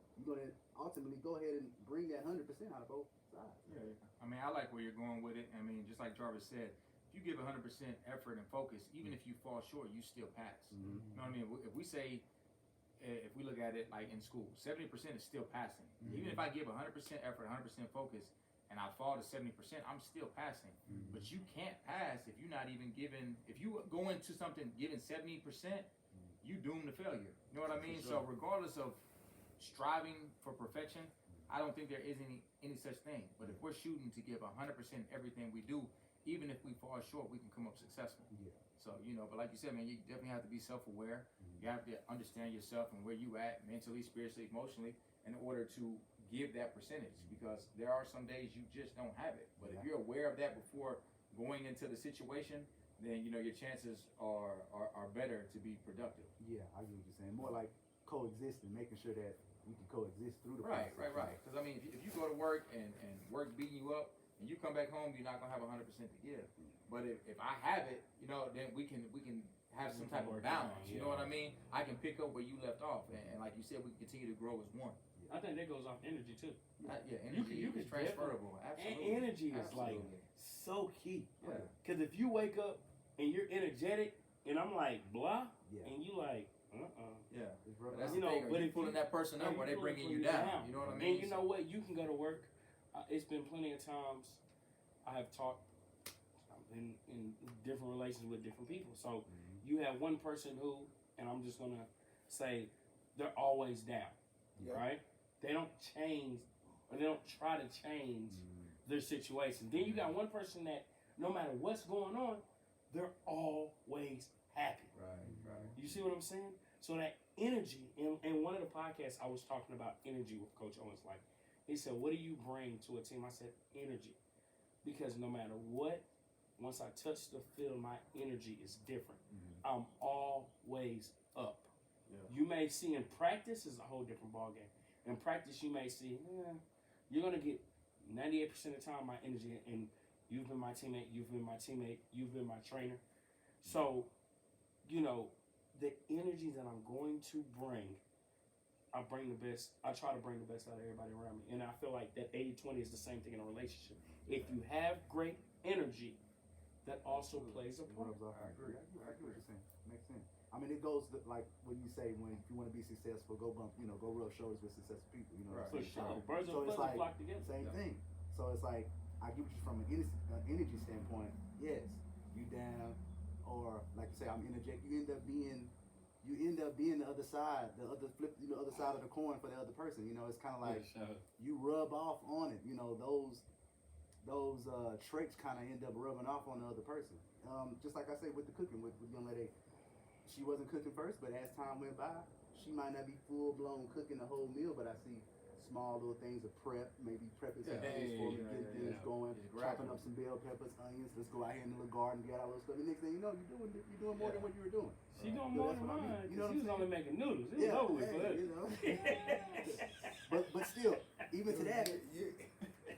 ultimately go ahead and bring that 100% out of both sides. Yeah. I mean, I like where you're going with it. I mean, just like Jarvis said, if you give 100% effort and focus, even if you fall short, you still pass. You know what I mean? If we say, if we look at it like in school, 70% is still passing. Even if I give 100% effort, 100% focus, and I fall to 70%, I'm still passing. But you can't pass if you're not even giving, if you go into something giving 70%, you doomed to failure. You know what I mean? So regardless of striving for perfection, I don't think there is any such thing. But if we're shooting to give 100% everything we do, even if we fall short, we can come up successful. Yeah. So, you know, but like you said, man, you definitely have to be self-aware. You have to understand yourself and where you at mentally, spiritually, emotionally, in order to give that percentage, because there are some days you just don't have it. But if you're aware of that before going into the situation, then, you know, your chances are better to be productive. Yeah, I get what you're saying. More like coexisting, making sure that we can coexist through the Right. process. Because, I mean, if you go to work and work beating you up, and you come back home, you're not going to have 100% to give. But if I have it, you know, then we can have some type of balance. You know what I mean? I can pick up where you left off. And like you said, we can continue to grow as one. I think that goes off energy too. Energy is transferable. Absolutely. Energy is like so key. Yeah. Because if you wake up and you're energetic, and I'm like blah, and you like Yeah. That's you know, but if pulling that person up, or they bringing you down. You know what I mean? And you know what? You can go to work. It's been plenty of times I have talked in different relations with different people. So you have one person who, and I'm just gonna say, they're always down, right? They don't change, or they don't try to change their situation. Then you got one person that no matter what's going on, they're always happy. Right. You see what I'm saying? So that energy, in one of the podcasts I was talking about energy with Coach Owens. Like, he said, what do you bring to a team? I said, energy. Because no matter what, once I touch the field, my energy is different. I'm always up. Yeah. You may see in practice is a whole different ballgame. In practice, you may see, you're going to get 98% of the time my energy, and you've been my teammate, you've been my trainer. So, you know, the energy that I'm going to bring, I bring the best. I try to bring the best out of everybody around me. And I feel like that 80-20 is the same thing in a relationship. If you have great energy, that also plays a part. I agree. I get what you're saying. Makes sense. I mean, it goes like when you say, when if you want to be successful, go rub shoulders with successful people. You know, For sure. Birds of a feather flock together. Same thing. So it's like, I get you from an energy standpoint. Yes, you down, or like you say, I'm interject. You end up being the other side, the other side of the coin for the other person. You know, it's kind of like you rub off on it. You know, those those traits kind of end up rubbing off on the other person. Just like I said with the cooking with young lady, she wasn't cooking first, but as time went by, she might not be full blown cooking the whole meal, but I see small little things of prep, maybe prepping some things for me, getting things going, chopping up some bell peppers, onions. Let's go out here in the little garden, get all those stuff. And next thing you know, you're doing more than what you were doing. She doing more than mine. You know what she was I'm only making noodles. It Yeah, was over with for her. you know. but still, even to that,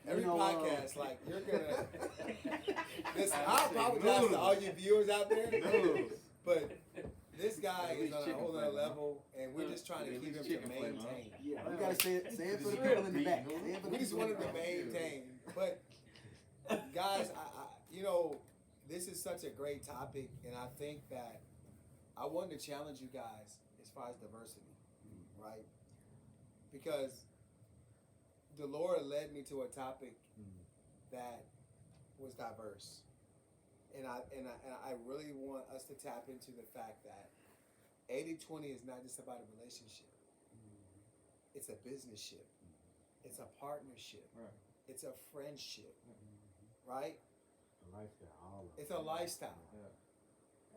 Every you know, podcast, like you're gonna. Listen, I apologize to all you viewers out there, but this guy is on a whole other level, and we're just trying to keep him to maintain. yeah, we gotta say it for the people in the back. We just wanted to maintain. But guys, I you know, this is such a great topic, and I think that I wanted to challenge you guys as far as diversity, right? Because the Lord led me to a topic that was diverse. And I really want us to tap into the fact that 80-20 is not just about a relationship. It's a business-ship. It's a partnership. Right. It's a friendship. Right? A lifestyle. It's a lifestyle. Yeah.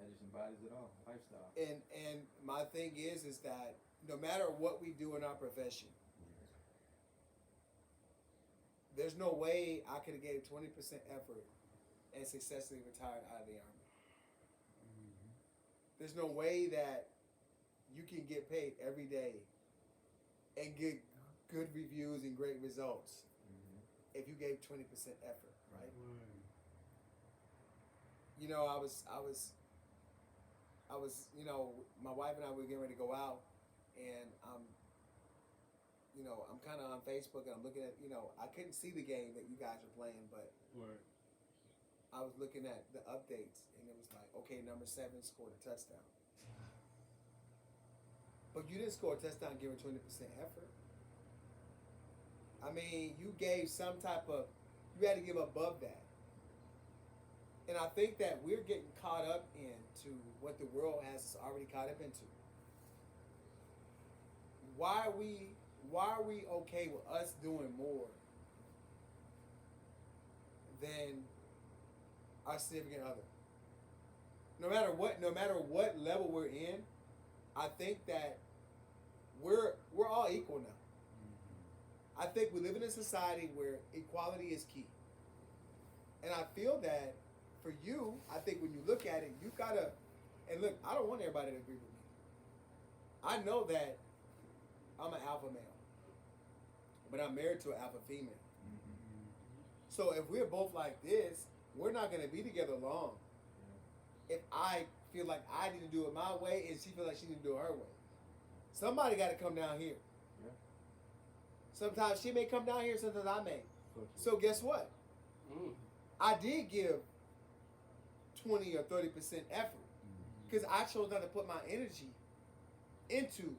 That just embodies it all. Lifestyle. And my thing is that no matter what we do in our profession, there's no way I could have gave 20% effort and successfully retired out of the Army. There's no way that you can get paid every day and get good reviews and great results if you gave 20% effort, right? You know, I was, you know, my wife and I were getting ready to go out, and you know, I'm kind of on Facebook and I'm looking at, you know, I couldn't see the game that you guys were playing, but I was looking at the updates, and it was like, okay, number 7 scored a touchdown. But you didn't score a touchdown giving 20% effort. I mean, you gave some type of, you had to give above that. And I think that we're getting caught up into what the world has us already caught up into. Why are we okay with us doing more than our significant other? No matter what level we're in, I think that we're all equal now. I think we live in a society where equality is key. And I feel that for you, I think when you look at it, you gotta, and look, I don't want everybody to agree with me. I know that I'm an alpha male, but I'm married to an alpha female. So if we're both like this, we're not gonna be together long. If I feel like I need to do it my way and she feels like she need to do it her way. Somebody gotta come down here. Yeah. Sometimes she may come down here, sometimes I may. So guess what? I did give 20 or 30% effort because I chose not to put my energy into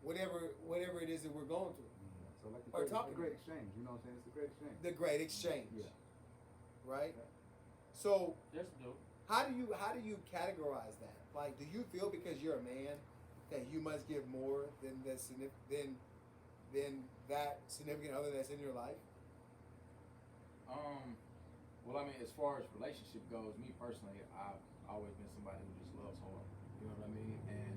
whatever it is that we're going through. So like Or the talking. great exchange, you know what I'm saying? It's the great exchange. The great exchange. Yeah. Right? So That's dope. how do you categorize that? Like, do you feel because you're a man that you must give more than that significant other that's in your life? Well, I mean, as far as relationship goes, me personally, I've always been somebody who just loves hard. You know what I mean? And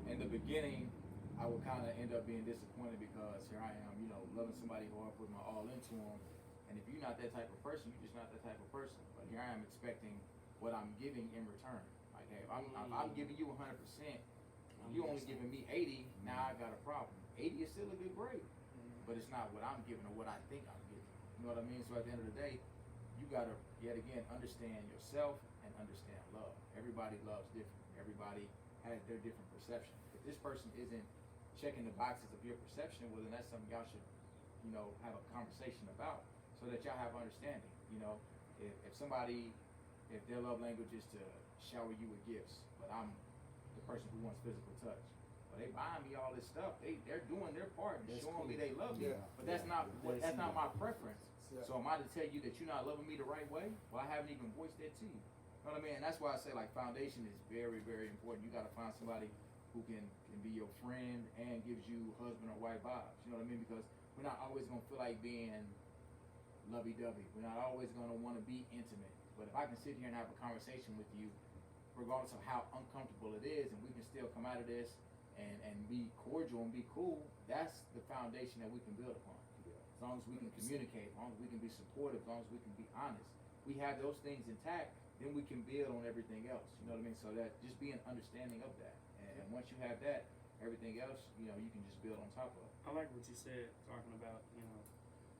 in the beginning, I would kind of end up being disappointed because here I am, you know, loving somebody hard, putting my all into them. And if you're not that type of person, you're just not that type of person. But here I am expecting what I'm giving in return. Like, hey, if I'm giving you 100%, you only giving me 80, now I got a problem. 80 is still a good grade, but it's not what I'm giving or what I think I'm giving. You know what I mean? So at the end of the day, you gotta, yet again, understand yourself and understand love. Everybody loves different. Everybody has their different perception. If this person isn't checking the boxes of your perception, well, then that's something y'all should, you know, have a conversation about so that y'all have understanding. You know, if somebody, if their love language is to shower you with gifts, but I'm the person who wants physical touch, but they buying me all this stuff, they're doing their part and showing me they love me, but that's not my preference. Yeah. So am I to tell you that you're not loving me the right way? Well, I haven't even voiced that to you. You know what I mean? And that's why I say, like, foundation is very, very important. You got to find somebody who can be your friend and gives you husband or wife vibes. You know what I mean? Because we're not always going to feel like being lovey-dovey. We're not always going to want to be intimate. But if I can sit here and have a conversation with you, regardless of how uncomfortable it is, and we can still come out of this and be cordial and be cool, that's the foundation that we can build upon. As long as we can communicate, as long as we can be supportive, as long as we can be honest. We have those things intact, then we can build on everything else. You know what I mean? So that just being understanding of that. And once you have that, everything else, you know, you can just build on top of. I like what you said, talking about, you know,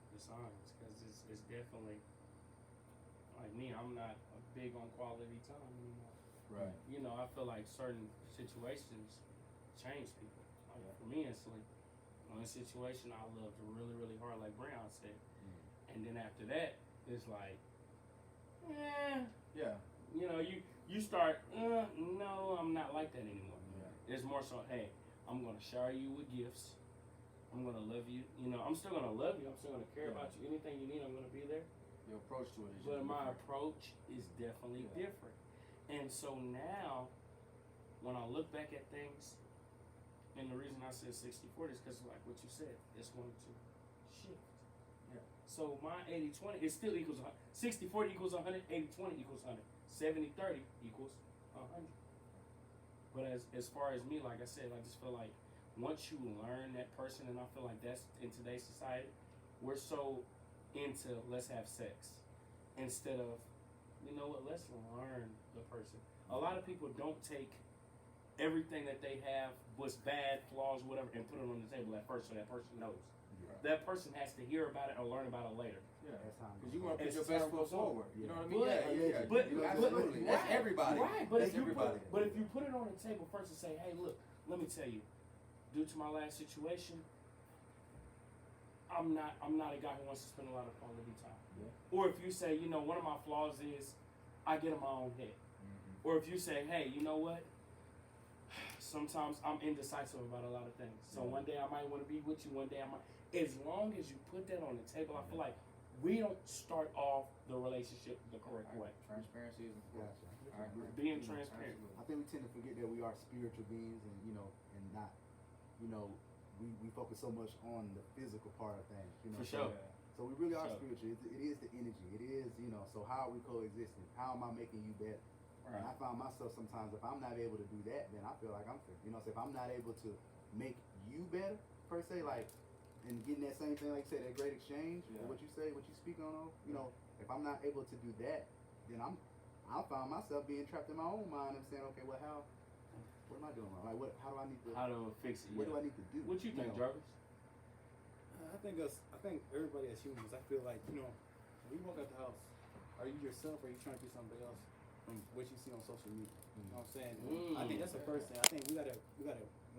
the signs, because it's definitely, like me, I'm not big on quality time anymore. Right. You know, I feel like certain situations change people. Like for me, it's like, on a situation I loved really, really hard, like Breonn said. And then after that, it's like, Yeah. you know, you start, no, I'm not like that anymore. Yeah. It's more so, hey, I'm gonna shower you with gifts. I'm gonna love you. You know, I'm still gonna love you. I'm still gonna care about you. Anything you need, I'm gonna be there. Your approach to it is But just my different. approach is definitely different. And so now, when I look back at things, and the reason I said 60-40 is because, like what you said, it's going to shift. Yeah. So my 80-20, it still equals 60-40 equals 100, 80-20 equals 100, 70-30 equals 100. But as far as me, like I said, I just feel like once you learn that person, and I feel like that's in today's society, we're so into let's have sex instead of, you know what, let's learn the person. A lot of people don't take everything that they have, what's bad, flaws, whatever, and put it on the table at first so that person knows. Right. That person has to hear about it or learn about it later. Yeah. That's how Because you want to put It's your best terrible foot forward. You know what I mean? But- Yeah. But, Absolutely. That's right, everybody. Right, but That's if you everybody. but if you put it on the table first and say, hey, look, let me tell you, due to my last situation, I'm not a guy who wants to spend a lot of quality time. Yeah. Or if you say, you know, one of my flaws is I get in my own head. Mm-hmm. Or if you say, hey, you know what? Sometimes I'm indecisive about a lot of things. So one day I might want to be with you, one day I might. As long as you put that on the table, I feel like we don't start off the relationship the correct way. Transparency is important. Gotcha. I agree. Being transparent. Absolutely. I think we tend to forget that we are spiritual beings, and and not, we focus so much on the physical part of things. For sure. So we really are Sure. spiritual. It is the energy. It is, so how are we coexisting? How am I making you better? And I find myself sometimes, if I'm not able to do that, then I feel like I'm fair. So if I'm not able to make you better, per se, like, and getting that same thing, like you said, that great exchange, Yeah. or what you say, what you speak on, if I'm not able to do that, then I found myself being trapped in my own mind and saying, okay, well, what am I doing wrong? Like, how do I need to, How to fix it? what do I need to do? What you think, Jarvis? I think everybody as humans, I feel like, when you walk out the house, are you yourself or are you trying to be somebody else from what you see on social media? You know what I'm saying? I think that's the first thing. I think we gotta,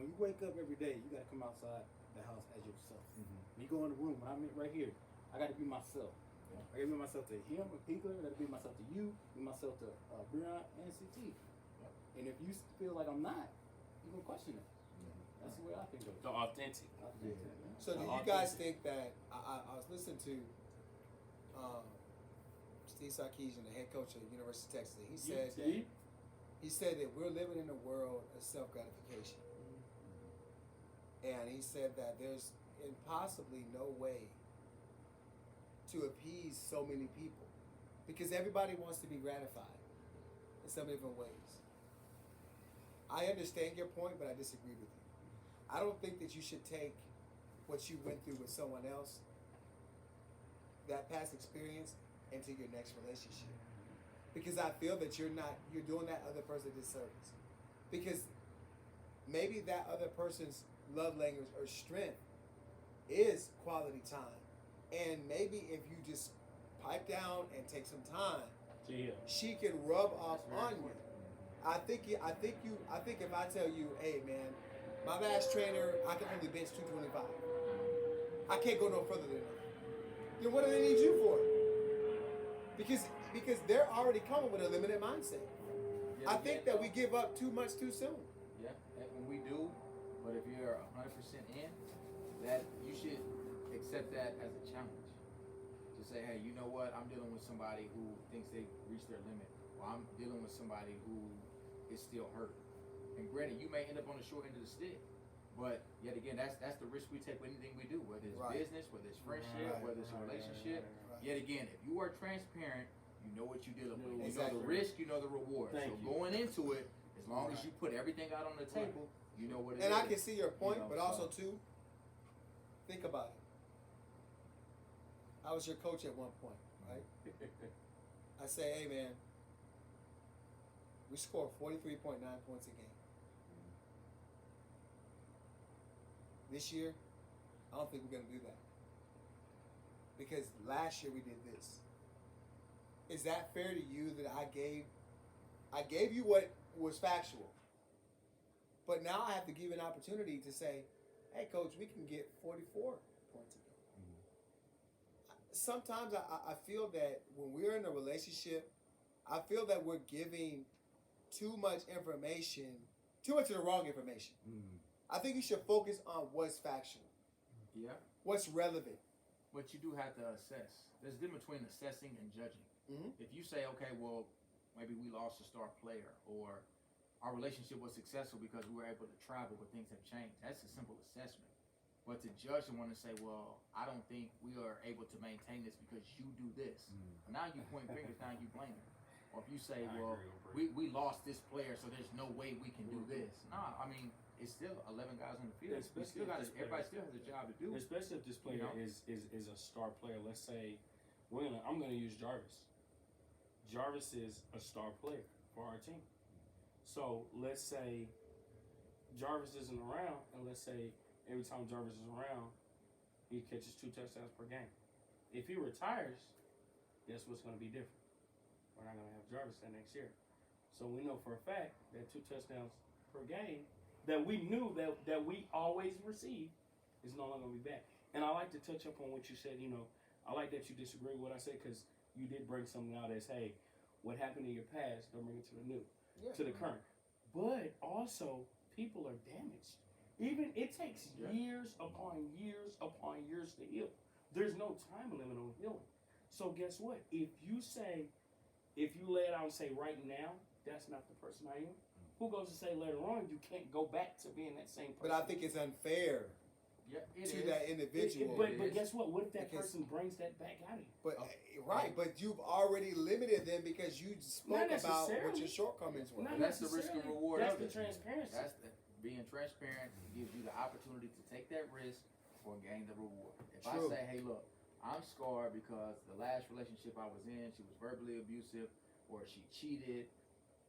when you wake up every day, you gotta come outside the house as yourself. When you go in the room, when I'm right here, I gotta be myself. Yeah. I gotta be myself to him or Peagler, I gotta be myself to you, be myself to Breonn and CT. And if you feel like I'm not, you're gonna question it. That's the way I think of it. The authentic. So do you guys think that I was listening to Steve Sarkisian, the head coach of the University of Texas? He said that we're living in a world of self gratification, and he said that there's impossibly no way to appease so many people because everybody wants to be gratified in so many different ways. I understand your point, but I disagree with you. I don't think that you should take what you went through with someone else, that past experience, into your next relationship. Because I feel that you're doing that other person a disservice. Because maybe that other person's love language or strength is quality time. And maybe if you just pipe down and take some time, she can rub off on you. I think if I tell you, hey man, my last trainer, I can only bench 225. I can't go no further than that. Then what do they need you for? Because they're already coming with a limited mindset. Yeah, I think that we give up too much too soon. Yeah, and we do. But if you're 100% in, that you should accept that as a challenge. To say, hey, you know what? I'm dealing with somebody who thinks they've reached their limit, or I'm dealing with somebody who is still hurt. And granted, you may end up on the short end of the stick. But yet again, that's the risk we take with anything we do, whether it's business, whether it's friendship, whether it's a relationship. Yet again, if you are transparent, you know what you're dealing with. You Exactly. know the risk, you know the reward. Thank so you. going into it, as long as you put everything out on the table, you know what it is. And I can see your point, You know, but also too, think about it. I was your coach at one point, right? I say, hey man, we score 43.9 points a game. This year, I don't think we're gonna do that. Because last year we did this. Is that fair to you that I gave you what was factual? But now I have to give you an opportunity to say, hey coach, we can get 44 points a game. Sometimes I feel that when we're in a relationship, I feel that we're giving too much information, too much of the wrong information. I think you should focus on what's factual, Yeah. what's relevant. But you do have to assess. There's a difference between assessing and judging. Mhm. If you say, okay, well, maybe we lost a star player, or our relationship was successful because we were able to travel, but things have changed. That's a simple assessment. But to judge someone and say, well, I don't think we are able to maintain this because you do this. Now you point fingers, now you blame it. Or if you say, I well, agree. we lost this player, so there's no way we can do this. Nah, I mean, it's still 11 guys on the field. Yeah, We still got especially if this everybody still has a job to do. Especially if this player You know? is a star player. Let's say I'm gonna use Jarvis. Jarvis is a star player for our team. So let's say Jarvis isn't around, and let's say every time Jarvis is around, he catches 2 touchdowns per game. If he retires, guess what's gonna be different? We're not gonna have Jarvis that next year. So we know for a fact that 2 touchdowns per game that we knew that we always received is no longer gonna be back. And I like to touch up on what you said. You know, I like that you disagree with what I said, because you did bring something out as, hey, what happened in your past, don't bring it to the new, to the current. But also, people are damaged. Even it takes years upon years upon years to heal. There's no time limit on healing. So guess what? If you lay it out and say right now, that's not the person I am, who goes to say later on you can't go back to being that same person? But I think it's unfair Yeah, it to is. that individual. But guess what? What if that Because- person brings that back out of you? But right, but you've already limited them because you spoke Not about what necessarily. your shortcomings were. Not That's the risk and necessarily. reward That's of the it. transparency. That's being transparent gives you the opportunity to take that risk or gain the reward. If True. I say, hey, look, I'm scarred because the last relationship I was in, she was verbally abusive or she cheated.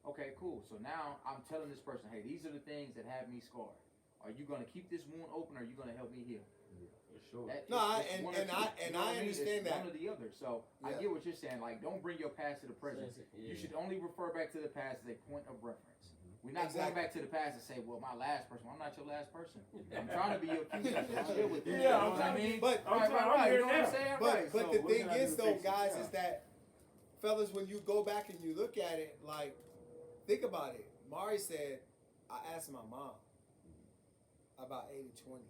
Okay, cool. So now I'm telling this person, hey, these are the things that have me scarred. Are you going to keep this wound open, or are you going to help me heal? For sure. That- No, it's and- one or and two. I- You and know what I mean? It's understand that. one or the other. So I Yeah. get what you're saying. Like, don't bring your past to the present. Yeah. You should only refer back to the past as a point of reference. We're not Exactly. going back to the past and say, well, my last person. Well, I'm not your last person. I'm trying to be your future. So chill with you. Yeah, You know I'm what I trying to mean? be- But- I'm right. here You know what I'm now. saying? But Right. but So the what thing can I do is to though, fix it? guys, Yeah. is that fellas, when you go back and you look at it, like, think about it. Mari said, I asked my mom about 80-20,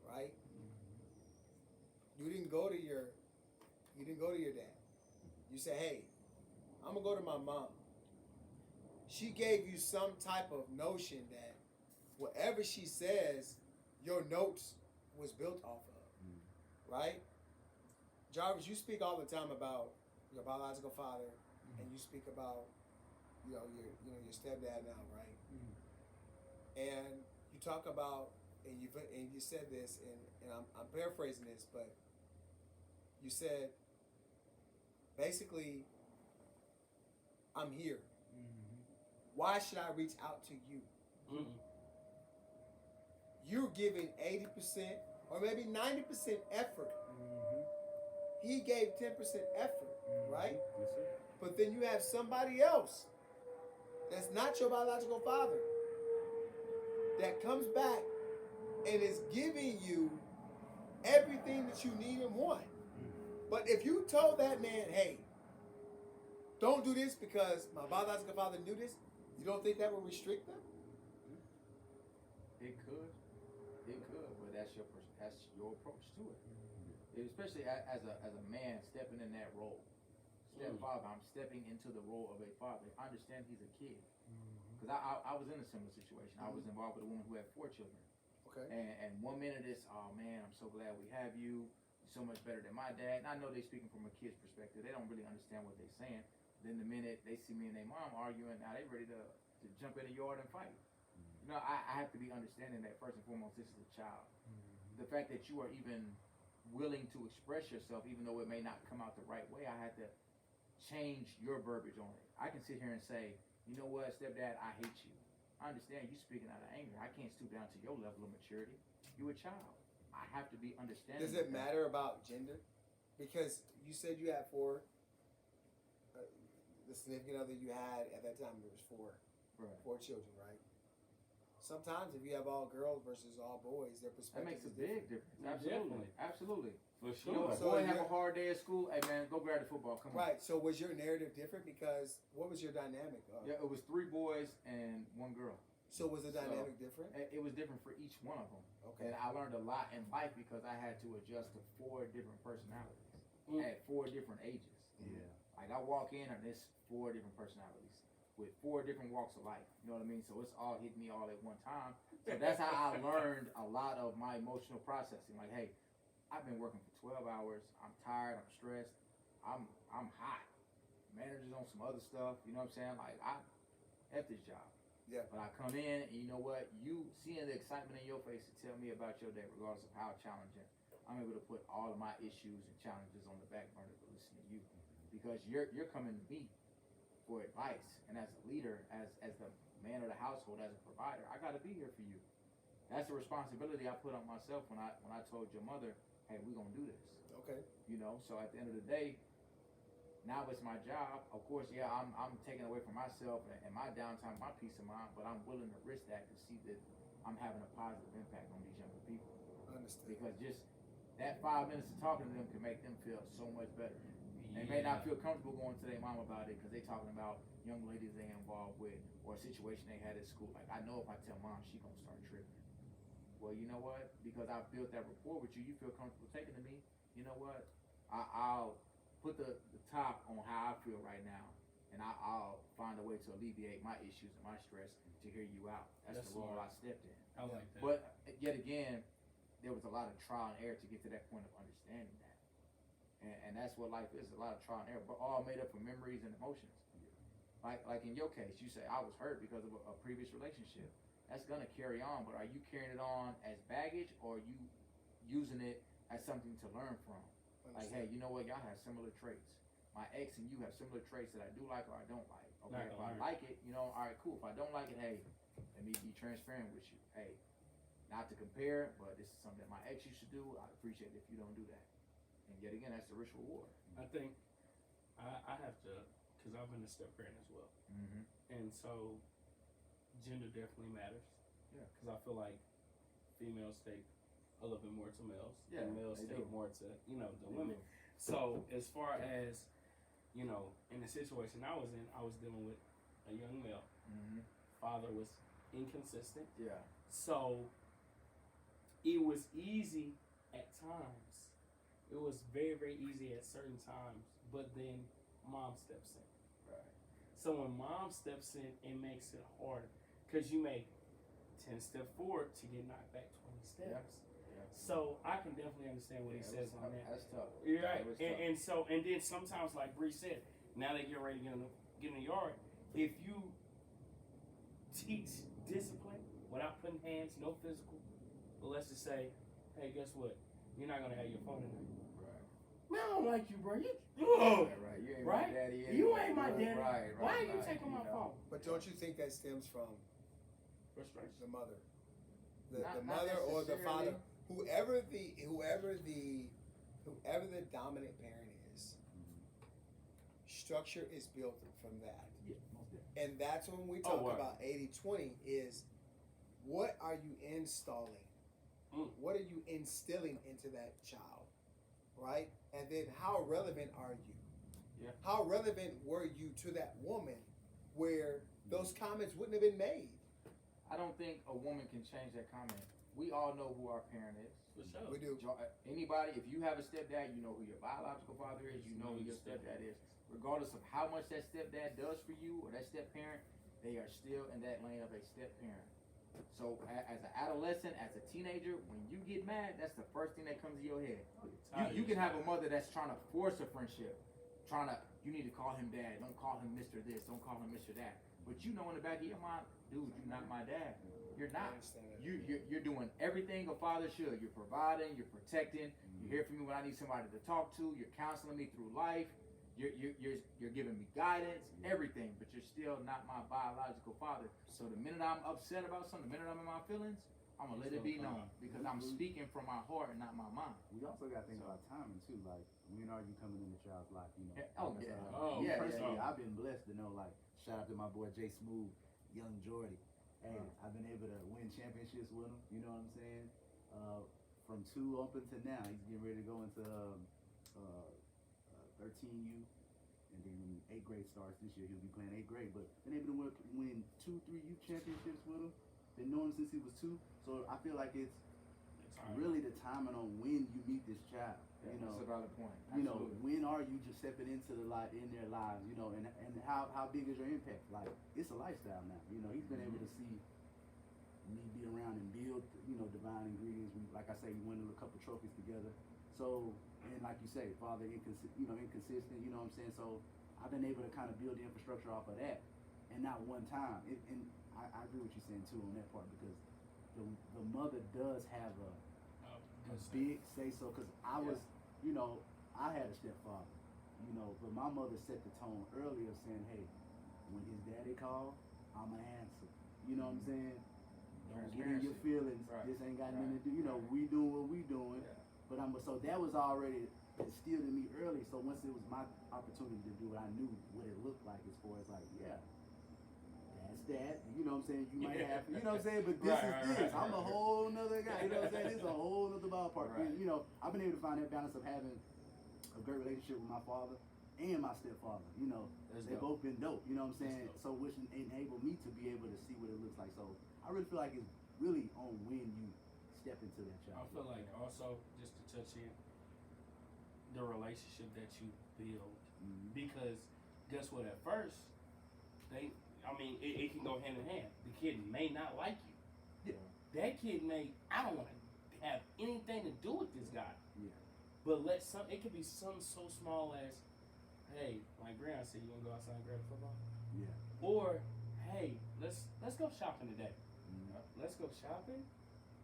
right? You didn't go to your dad. You said, hey, I'm gonna go to my mom. She gave you some type of notion that whatever she says, your notes was built off of, right? Jarvis, you speak all the time about your biological father, and you speak about your stepdad now, right? And you talk about, and you said this, and I'm paraphrasing this, but you said basically, I'm here. Why should I reach out to you? Mm-mm. You're giving 80% or maybe 90% effort. He gave 10% effort, right? Yes, sir. But then you have somebody else that's not your biological father that comes back and is giving you everything that you need and want. But if you told that man, hey, don't do this because my biological father knew this, you don't think that would restrict them? It could, but that's your approach to it. Especially as a man stepping in that role. Father, I'm stepping into the role of a father. I understand he's a kid, because I was in a similar situation. I was involved with a woman who had 4 children. Okay. And 1 minute it's, oh man, I'm so glad we have you. so much better than my dad. And I know they're speaking from a kid's perspective. They don't really understand what they're saying. Then the minute they see me and their mom arguing, now they ready to jump in the yard and fight. You know, I have to be understanding that first and foremost, this is a child. The fact that you are even willing to express yourself, even though it may not come out the right way, I had to change your verbiage on it. I can sit here and say, you know what, stepdad, I hate you. I understand you speaking out of anger. I can't stoop down to your level of maturity. You're a child. I have to be understanding. Does it matter about gender? Because you said you had four. The significant other you had at that time, there was four. Right. 4 children, right? Sometimes if you have all girls versus all boys, their That perspective makes a is big different. difference. Absolutely. Absolutely. For You know, sure. if a So boy have you're- a hard day at school, hey man, go grab the football. Come on. Right. So was your narrative different? Because what was your dynamic? Yeah, it was 3 boys and 1 girl. So was the dynamic different? It was different for each one of them. Okay. And I learned a lot in life because I had to adjust to 4 different personalities at 4 different ages. Yeah. Like I walk in and there's 4 different personalities with 4 different walks of life. You know what I mean? So it's all hitting me all at one time. So that's how I learned a lot of my emotional processing. Like, hey, I've been working for 12 hours. I'm tired. I'm stressed. I'm hot. Manager's on some other stuff. You know what I'm saying? Like I F this job. Yeah. But I come in and you know what? You seeing the excitement in your face to tell me about your day, regardless of how challenging. I'm able to put all of my issues and challenges on the back burner to listen to you, because you're coming to me for advice, and as a leader, as the man of the household, as a provider, I got to be here for you. That's a responsibility I put on myself when I told your mother, hey, we're gonna do this. Okay. You know, so at the end of the day, now it's my job. Of course, yeah, I'm taking away from myself and my downtime, my peace of mind, but I'm willing to risk that to see that I'm having a positive impact on these younger people. Understood. Because just that 5 minutes of talking to them can make them feel so much better. They may not feel comfortable going to their mom about it because they're talking about young ladies they involved with or a situation they had at school. Like, I know if I tell mom, she gonna start tripping. Well, you know what? Because I built that rapport with you, you feel comfortable taking to me. You know what? I'll put the top on how I feel right now, and I'll find a way to alleviate my issues and my stress to hear you out. That's the role I stepped in. I like that. But yet again, there was a lot of trial and error to get to that point of understanding that. And that's what life is, a lot of trial and error, but all made up of memories and emotions. Like in your case, you say, I was hurt because of a previous relationship. That's gonna carry on, but are you carrying it on as baggage, or are you using it as something to learn from? Like, hey, you know what, y'all have similar traits. My ex and you have similar traits that I do like or I don't like. Okay, if I like it, you know, all right, cool. If I don't like it, hey, let me be transparent with you. Hey, not to compare, but this is something that my ex used to do. I'd appreciate it if you don't do that. And yet again, that's the rich reward. I think I have to, because I've been a step parent as well. Mm-hmm. And so gender definitely matters. Yeah. Because I feel like females take a little bit more to males. Yeah, and males they take do. more to, the They women. do. So as far as, in the situation I was in, I was dealing with a young male. Mm-hmm. Father was inconsistent. Yeah. So it was easy at times. It was very, very easy at certain times. But then mom steps in. Right. So when mom steps in, it makes it harder. Because you make 10 steps forward to get knocked back 20 steps. Yeah. So I can definitely understand what he says on that. That's tough. You're right. That was tough. And then sometimes, like Bree said, now they get ready to get in the yard. If you teach discipline without putting hands, no physical, but let's just say, hey, guess what? You're not gonna have your phone tonight. Right. Man, I don't like you, bro. You, Right. You ain't right? my daddy. You ain't my daddy. Right. Why are you taking my phone? But don't you think that stems from Frustration. the mother, Not the mother or the father, necessarily. whoever the dominant parent is? Structure is built from that. Yeah, most definitely. And that's when we talk wow. about 80-20 is what are you installing? What are you instilling into that child? Right? And then how relevant are you? Yeah. How relevant were you to that woman where those comments wouldn't have been made? I don't think a woman can change that comment. We all know who our parent is. For sure. We do. Anybody, if you have a stepdad, you know who your biological father is, you know who your stepdad is. Regardless of how much that stepdad does for you or that step parent, they are still in that lane of a step parent. So as an adolescent, as a teenager, when you get mad, that's the first thing that comes to your head. You can have a mother that's trying to force a friendship, you need to call him dad, don't call him Mr. This, don't call him Mr. That. But you know in the back of your mind, dude, you're not my dad. You're not. You're doing everything a father should. You're providing, you're protecting. You're here for me when I need somebody to talk to. You're counseling me through life. You're giving me guidance, everything. But you're still not my biological father. So the minute I'm upset about something, the minute I'm in my feelings, I'm gonna let it be known because I'm speaking from my heart and not my mind. We also got to think about timing too. Like, when are you coming in the child's life? You know. Yeah. I've been blessed to know. Like, shout out to my boy Jay Smooth, Young Jordy. Hey, I've been able to win championships with him. You know what I'm saying? From 2 up until now, he's getting ready to go into 13U, and then when 8th grade starts this year, he'll be playing 8th grade. But been able to win 2, 3 youth championships with him. Been knowing him since he was 2. So I feel like it's really the timing on when you meet this child. Yeah, you know, that's a valid point. You know, Absolutely. when are you just stepping into the light in their lives? You know, and how big is your impact? Like, it's a lifestyle now. You know, he's been able to see me be around and build, you know, divine ingredients. We, like I say, we won a couple trophies together. So, and like you say, father inconsistent. You know what I'm saying? So I've been able to kind of build the infrastructure off of that, and not one time. And I agree with you saying too on that part, because the mother does have a big say so. Because I was, you know, I had a stepfather, you know, but my mother set the tone earlier, saying, hey, when his daddy called, I'ma answer. You know what I'm saying? Don't get in your feelings. Right. This ain't got nothing to do. You know, we doing what we doing. Yeah. But so that was already instilled in me early. So once it was my opportunity to do it, I knew what it looked like as far as like, that's that. You know what I'm saying? You might have, you know what I'm saying? But this is this. I'm a whole nother guy. You know what I'm saying? It's a whole nother ballpark. Right. You know, I've been able to find that balance of having a great relationship with my father and my stepfather. You know, they've both been dope. You know what I'm saying? So which enabled me to be able to see what it looks like. So I really feel like it's really on when you step into that child. I feel like also, just to touch in, the relationship that you build. Because guess what, at first, it can go hand in hand. The kid may not like you. Yeah. That kid I don't want to have anything to do with this guy. Yeah. But it could be something so small as, hey, like Breonn said, you want to go outside and grab a football? Yeah. Or, hey, let's go shopping today. Let's go shopping.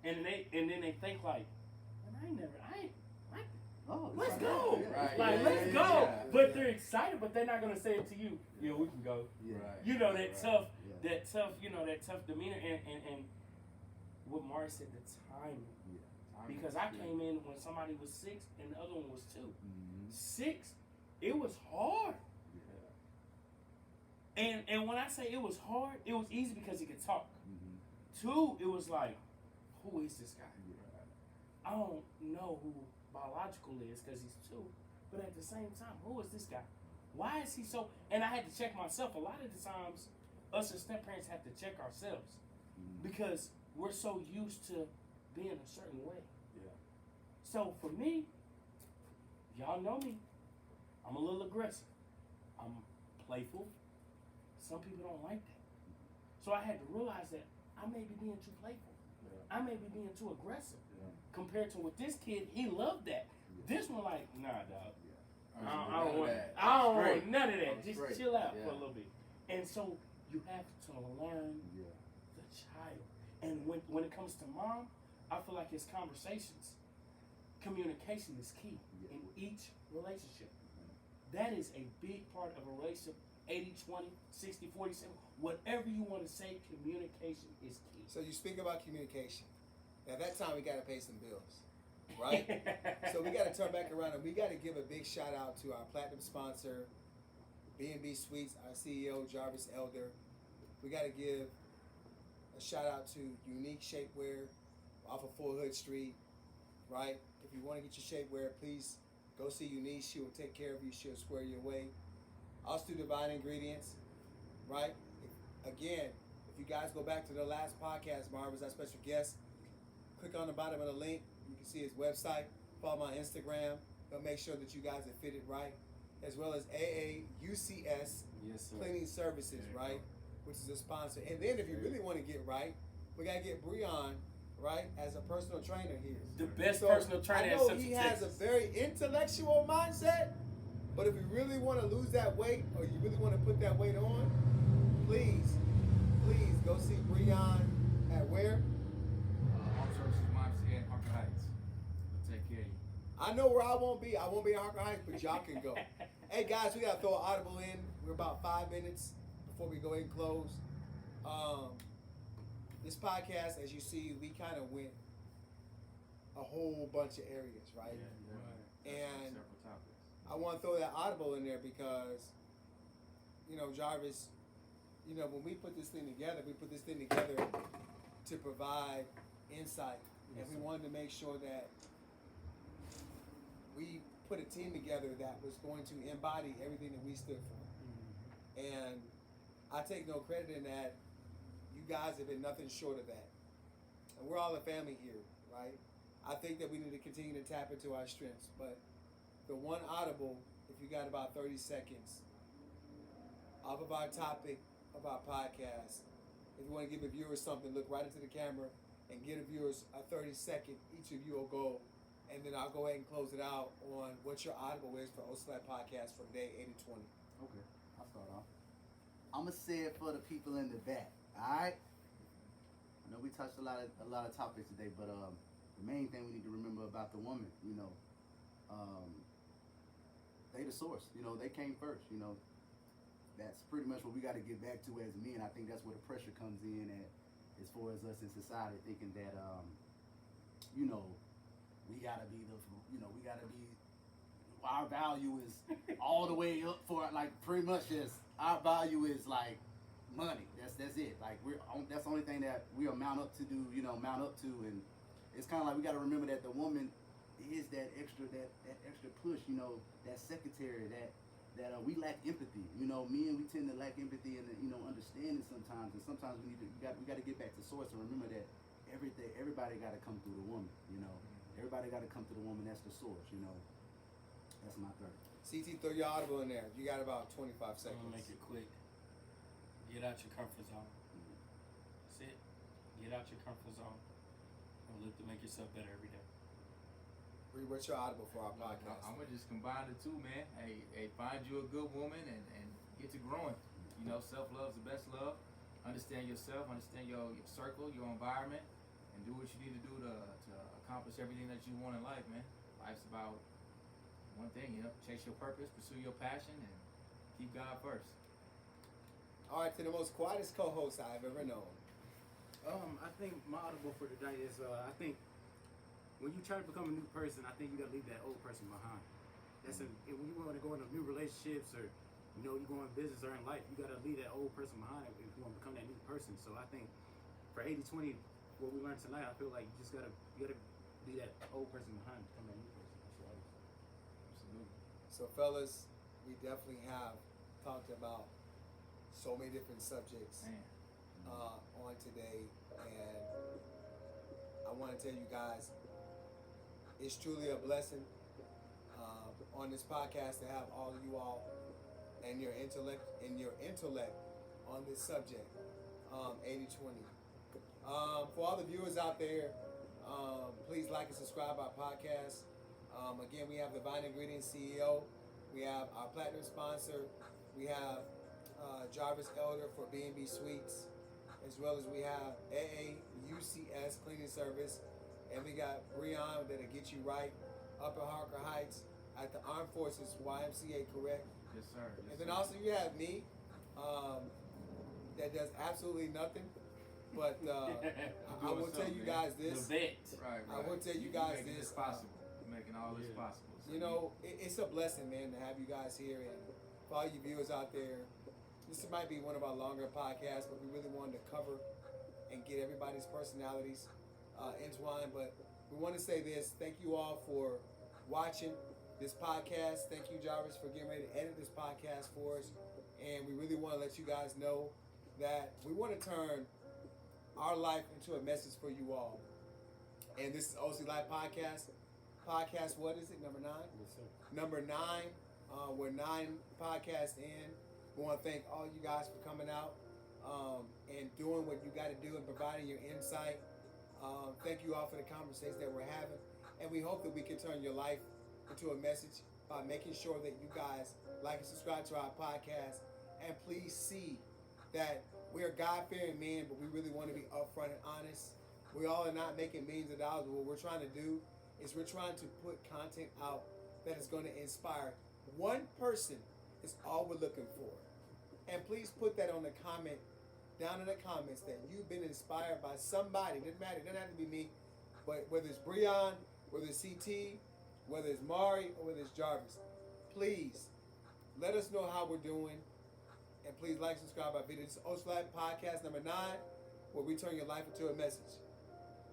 And then they think like, man, let's go. Let's go. Yeah. But they're excited, but they're not gonna say it to you. Yeah, we can go. Yeah. Right. You know, that tough, Yeah. that tough demeanor, and what Mari said, the timing. Because I came in when somebody was 6 and the other one was 2. 6, it was hard. And when I say it was hard, it was easy because he could talk. 2, it was like, who is this guy? I don't know who biological is because he's 2, but at the same time, who is this guy? Why is he so? And I had to check myself. A lot of the times, us as step parents have to check ourselves because we're so used to being a certain way. So for me, y'all know me. I'm a little aggressive. I'm playful. Some people don't like that. So I had to realize that I may be being too playful. I may be being too aggressive. Compared to with this kid, he loved that. This one like, nah, dog. I don't want none of that. Just chill out for a little bit. And so you have to learn the child. And when it comes to mom, I feel like it's conversations. Communication is key in each relationship. That is a big part of a relationship. 80-20, 60-40, whatever you want to say, communication is key. So you speak about communication. Now that time we got to pay some bills, right? So we got to turn back around and we got to give a big shout out to our platinum sponsor, BNB-SUITES, our CEO, Jarvis Elder. We got to give a shout out to Unique.shapwear off of Full Hood Street, right? If you want to get your shapewear, please go see Yunise. She will take care of you. She'll square your way. Also do Divine Ingredients, right? Again, if you guys go back to the last podcast, Marv was our special guest. Click on the bottom of the link. You can see his website. Follow my Instagram. He'll make sure that you guys are fitted right. As well as AAUCS Cleaning Services, right? Which is a sponsor. And then if you really want to get right, we gotta get Breonn, right, as a personal trainer here. The best So, personal trainer I in know Central he has Texas. a very intellectual mindset, but if you really want to lose that weight or you really want to put that weight on, please go see Breonn at where? Home Services YMCA in Harker Heights. We'll take care of you. I know where I won't be. I won't be in Harker Heights, but y'all can go. Hey guys, we gotta throw an audible in. We're about 5 minutes before we go ahead and close. This podcast, as you see, we kind of went a whole bunch of areas, right? And several topics. I want to throw that audible in there because, Jarvis, when we put this thing together, to provide insight. And we wanted to make sure that we put a team together that was going to embody everything that we stood for. And I take no credit in that. You guys have been nothing short of that. And we're all a family here, right? I think that we need to continue to tap into our strengths. But the one audible, if you got about 30 seconds, off of our topic of our podcast, if you want to give the viewers something, look right into the camera and give the viewers a 30-second. Each of you will go, and then I'll go ahead and close it out on what your audible is for OC Life Podcast for today, 80-20. Okay, I'll start off. I'm gonna say it for the people in the back. All right. I know we touched a lot of topics today, but the main thing we need to remember about the woman, they the source. They came first. That's pretty much what we got to get back to as men. I think that's where the pressure comes in at, as far as us in society thinking that, we gotta be our value is all the way up for, like, pretty much just, our value is like money. That's it. Like, that's the only thing that we are mount up to, and it's kind of like we got to remember that the woman is that extra push, that secretary, that we lack empathy. Men, we tend to lack empathy and understanding sometimes, and sometimes we got to get back to source and remember that everybody got to come through the woman. Everybody got to come through the woman. That's the source. That's my third. CT, throw your audible in there. You got about 25 I'm seconds. gonna make it quick. Get out your comfort zone. That's it. Get out your comfort zone and look to make yourself better every day. Bree, what's your audible for our podcast? I'm gonna just combine the two, man. Hey, find you a good woman and get to growing. Self-love's the best love. Understand yourself, understand your circle, your environment, and do what you need to do to accomplish everything that you want in life, man. Life's about one thing, chase your purpose, pursue your passion, and keep God first. All right, to the most quietest co-host I've ever known. I think my audible for today is I think when you try to become a new person, I think you gotta leave that old person behind. When you want to go into new relationships or you go in business or in life, you gotta leave that old person behind if you want to become that new person. So I think for 80-20, what we learned tonight, I feel like you gotta leave that old person behind to become that new person. Absolutely. So, fellas, we definitely have talked about so many different subjects on today, and I want to tell you guys, it's truly a blessing on this podcast to have all of you all and your intellect on this subject, 80-20. For all the viewers out there, please like and subscribe our podcast. Again, we have the Vine Ingredients CEO. We have our platinum sponsor. We have Jarvis Elder for BNB-SUITES, as well as we have AAUCS Cleaning Service. And we got Breonn that'll get you right up in Harker Heights at the Armed Forces YMCA, correct? Yes, sir. Yes, And then sir. also you have me, that does absolutely nothing. But I will tell you guys this. The vet. Right. I will tell you guys making this. possible. You're making all this possible. So It's a blessing, man, to have you guys here. And for all you viewers out there, this might be one of our longer podcasts, but we really wanted to cover and get everybody's personalities entwined. But we want to say this. Thank you all for watching this podcast. Thank you, Jarvis, for getting ready to edit this podcast for us. And we really want to let you guys know that we want to turn our life into a message for you all. And this is OC Life Podcast. Podcast, what is it? Number 9? Yes, sir. Number 9. We're 9 podcasts in. We want to thank all you guys for coming out. and doing what you got to do and providing your insight. Thank you all for the conversations that we're having. And we hope that we can turn your life into a message by making sure that you guys like and subscribe to our podcast. And please see that we're God-fearing men, but we really want to be upfront and honest. We all are not making millions of dollars, but what we're trying to do is we're trying to put content out that is going to inspire. One person is all we're looking for. And please put that on the comment, down in the comments, that you've been inspired by somebody. It doesn't matter, it doesn't have to be me, but whether it's Breonn, whether it's CT, whether it's Mari, or whether it's Jarvis, please let us know how we're doing. And please like, subscribe our video. This is OC Life Podcast number 9, where we turn your life into a message.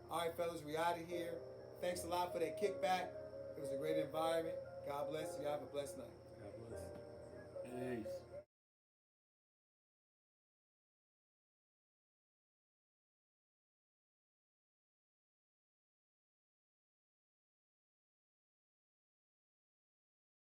All right, fellas, we out of here. Thanks a lot for that kickback. It was a great environment. God bless you. Have a blessed night. God bless. Peace.